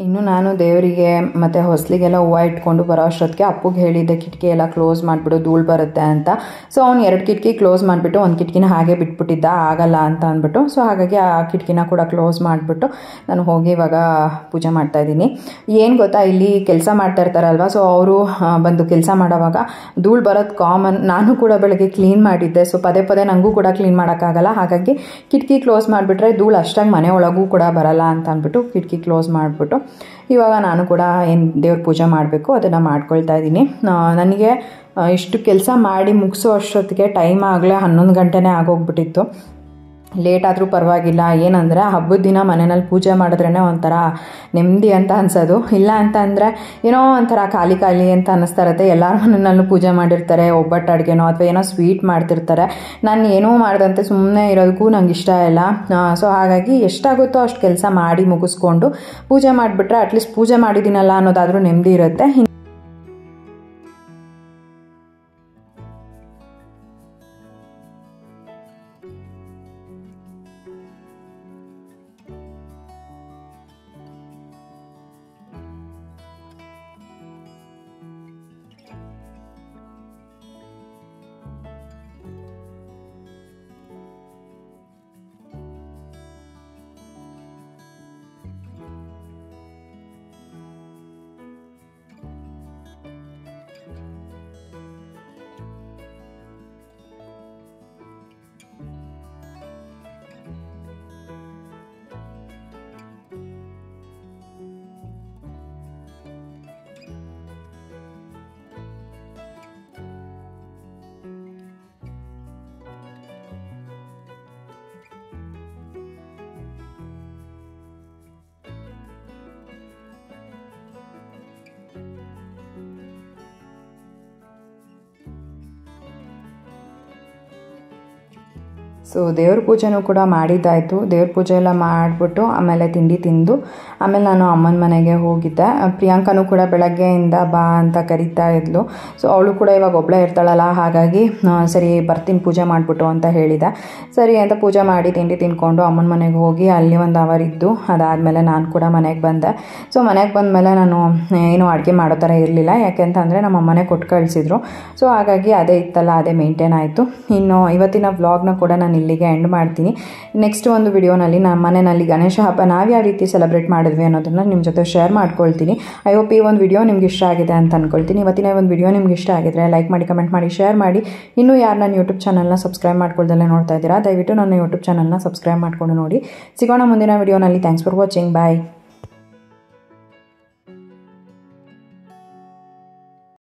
ಇನ್ನು ನಾನು ದೇವರಿಗೆ ಮತ್ತು ಹೊಸಲಿಗೆಲ್ಲ ಹೂವು ಇಟ್ಕೊಂಡು ಬರೋ ಅಷ್ಟೊತ್ತಿಗೆ ಅಪ್ಪಗೆ ಹೇಳಿದ್ದೆ ಕಿಟಕಿ ಎಲ್ಲ ಕ್ಲೋಸ್ ಮಾಡಿಬಿಡು ಧೂಳು ಬರುತ್ತೆ ಅಂತ. ಸೊ ಅವ್ನು 2 ಕಿಟಕಿ ಕ್ಲೋಸ್ ಮಾಡಿಬಿಟ್ಟು ಒಂದು ಕಿಟಕಿನ ಹಾಗೆ ಬಿಟ್ಬಿಟ್ಟಿದ್ದ, ಆಗಲ್ಲ ಅಂತ ಅಂದ್ಬಿಟ್ಟು. ಸೊ ಹಾಗಾಗಿ ಆ ಕಿಟಕಿನ ಕೂಡ ಕ್ಲೋಸ್ ಮಾಡಿಬಿಟ್ಟು ನಾನು ಹೋಗಿ ಇವಾಗ ಪೂಜೆ ಮಾಡ್ತಾಯಿದ್ದೀನಿ. ಏನು ಗೊತ್ತಾ, ಇಲ್ಲಿ ಕೆಲಸ ಮಾಡ್ತಾ ಇರ್ತಾರಲ್ವ, ಸೊ ಅವರು ಬಂದು ಕೆಲಸ ಮಾಡೋವಾಗ ಧೂಳು ಬರೋದು ಕಾಮನ್. ನಾನು ಕೂಡ ಬೆಳಗ್ಗೆ ಕ್ಲೀನ್ ಮಾಡಿದ್ದೆ. ಸೊ ಪದೇ ಪದೇ ನನಗೂ ಕೂಡ ಕ್ಲೀನ್ ಮಾಡೋಕ್ಕಾಗಲ್ಲ. ಹಾಗಾಗಿ ಕಿಟಕಿ ಕ್ಲೋಸ್ ಮಾಡಿಬಿಟ್ರೆ ಧೂಳು ಅಷ್ಟಾಗಿ ಮನೆ ಒಳಗೂ ಕೂಡ ಬರಲ್ಲ ಅಂತ ಅಂದ್ಬಿಟ್ಟು ಕಿಟಕಿ ಕ್ಲೋಸ್ ಮಾಡಿಬಿಟ್ಟು ಇವಾಗ ನಾನು ಕೂಡ ಏನು ದೇವ್ರ ಪೂಜೆ ಮಾಡಬೇಕು ಅದನ್ನು ಮಾಡ್ಕೊಳ್ತಾ ಇದ್ದೀನಿ. ನನಗೆ ಇಷ್ಟು ಕೆಲಸ ಮಾಡಿ ಮುಗಿಸೋ ಅಷ್ಟೊತ್ತಿಗೆ ಟೈಮ್ ಆಗಲೇ 11 ಗಂಟೆನೇ ಆಗೋಗ್ಬಿಟ್ಟಿತ್ತು. ಲೇಟ್ ಆದರೂ ಪರವಾಗಿಲ್ಲ. ಏನಂದರೆ ಹಬ್ಬದ ದಿನ ಮನೆಯಲ್ಲಿ ಪೂಜೆ ಮಾಡಿದ್ರೇ ಒಂಥರ ನೆಮ್ಮದಿ ಅಂತ ಅನ್ಸೋದು. ಇಲ್ಲ ಅಂತ ಅಂದರೆ ಏನೋ ಒಂಥರ ಖಾಲಿ ಖಾಲಿ ಅಂತ ಅನ್ನಿಸ್ತಾ ಇರುತ್ತೆ. ಎಲ್ಲರ ಮನೆಯಲ್ಲೂ ಪೂಜೆ ಮಾಡಿರ್ತಾರೆ, ಒಬ್ಬಟ್ಟು ಅಡುಗೆನೋ ಅಥವಾ ಏನೋ ಸ್ವೀಟ್ ಮಾಡ್ತಿರ್ತಾರೆ. ನಾನು ಏನೂ ಮಾಡ್ದಂತೆ ಸುಮ್ಮನೆ ಇರೋದಕ್ಕೂ ನಂಗೆ ಇಷ್ಟ ಇಲ್ಲ. ಸೊ ಹಾಗಾಗಿ ಎಷ್ಟಾಗುತ್ತೋ ಅಷ್ಟು ಕೆಲಸ ಮಾಡಿ ಮುಗಿಸ್ಕೊಂಡು ಪೂಜೆ ಮಾಡಿಬಿಟ್ರೆ ಅಟ್ಲೀಸ್ಟ್ ಪೂಜೆ ಮಾಡಿದ್ದೀನಲ್ಲ ಅನ್ನೋದಾದರೂ ನೆಮ್ಮದಿ ಇರುತ್ತೆ. ಸೊ ದೇವ್ರ ಪೂಜೆನೂ ಕೂಡ ಮಾಡಿದ್ದಾಯಿತು. ದೇವ್ರ ಪೂಜೆ ಎಲ್ಲ ಮಾಡಿಬಿಟ್ಟು ಆಮೇಲೆ ತಿಂಡಿ ತಿಂದು ಆಮೇಲೆ ನಾನು ಅಮ್ಮನ ಮನೆಗೆ ಹೋಗಿದ್ದೆ. ಪ್ರಿಯಾಂಕನೂ ಕೂಡ ಬೆಳಗ್ಗೆಯಿಂದ ಬಾ ಅಂತ ಕರೀತಾ ಇದ್ಲು. ಸೊ ಅವಳು ಕೂಡ ಇವಾಗ ಒಬ್ಬಳೇ ಇರ್ತಾಳಲ್ಲ, ಹಾಗಾಗಿ ಸರಿ ಬರ್ತೀನಿ ಪೂಜೆ ಮಾಡಿಬಿಟ್ಟು ಅಂತ ಹೇಳಿದೆ. ಸರಿ ಅಂತ ಪೂಜೆ ಮಾಡಿ ತಿಂಡಿ ತಿಂದ್ಕೊಂಡು ಅಮ್ಮನ ಮನೆಗೆ ಹೋಗಿ ಅಲ್ಲಿ ಒಂದು ಅವರ್ ಇದ್ದು ಅದಾದಮೇಲೆ ನಾನು ಕೂಡ ಮನೆಗೆ ಬಂದೆ. ಸೊ ಮನೆಗೆ ಬಂದಮೇಲೆ ನಾನು ಏನು ಅಡುಗೆ ಮಾಡೋ ಥರ ಇರಲಿಲ್ಲ, ಯಾಕೆಂತಂದರೆ ನಮ್ಮ ಅಮ್ಮನೇ ಕೊಟ್ಟು ಕಳಿಸಿದ್ರು. ಸೊ ಹಾಗಾಗಿ ಅದೇ ಇತ್ತಲ್ಲ, ಅದೇ ಮೇಂಟೈನ್ ಆಯಿತು. ಇನ್ನು ಇವತ್ತಿನ ವ್ಲಾಗ್ನ ಕೂಡ ನಾನು ಇಲ್ಲಿಗೆ ಎಂಡ್ ಮಾಡ್ತೀನಿ. ನೆಕ್ಸ್ಟ್ ಒಂದು ವಿಡಿಯೋನಲ್ಲಿ ನಮ್ಮ ಮನೆಯಲ್ಲಿ ಗಣೇಶ ಹಬ್ಬ ನಾವು ಯಾವ ರೀತಿ ಸೆಲೆಬ್ರೇಟ್ ಮಾಡಿದ್ವಿ ಅನ್ನೋದನ್ನು ನಿಮ್ಮ ಜೊತೆ ಶೇರ್ ಮಾಡ್ಕೊಳ್ತೀನಿ. ಐ ಹೋಪ್ ಈ ಒಂದು ವಿಡಿಯೋ ನಿಮ್ಗೆ ಇಷ್ಟ ಆಗಿದೆ ಅಂತ ಅಂದ್ಕೊಳ್ತೀನಿ. ಇವತ್ತಿನ ಒಂದು ವಿಡಿಯೋ ನಿಮ್ಗೆ ಇಷ್ಟ ಆಗಿದ್ರೆ ಲೈಕ್ ಮಾಡಿ, ಕಮೆಂಟ್ ಮಾಡಿ, ಶೇರ್ ಮಾಡಿ. ಇನ್ನೂ ಯಾರು ನನ್ನ ಯೂಟ್ಯೂಬ್ ಚಾನಲ್ನ ಸಬ್ಸ್ಕ್ರೈಬ್ ಮಾಡ್ಕೊಳ್ದಲ್ಲೇ ನೋಡ್ತಾ ಇದ್ದೀರಾ, ದಯವಿಟ್ಟು ನನ್ನ ಯೂಟ್ಯೂಬ್ ಚಾನಲ್ನ ಸಬ್ಸ್ಕ್ರೈಬ್ ಮಾಡ್ಕೊಂಡು ನೋಡಿ. ಸಿಗೋಣ ಮುಂದಿನ ವಿಡಿಯೋನಲ್ಲಿ. Thanks for watching. ಬಾಯ್.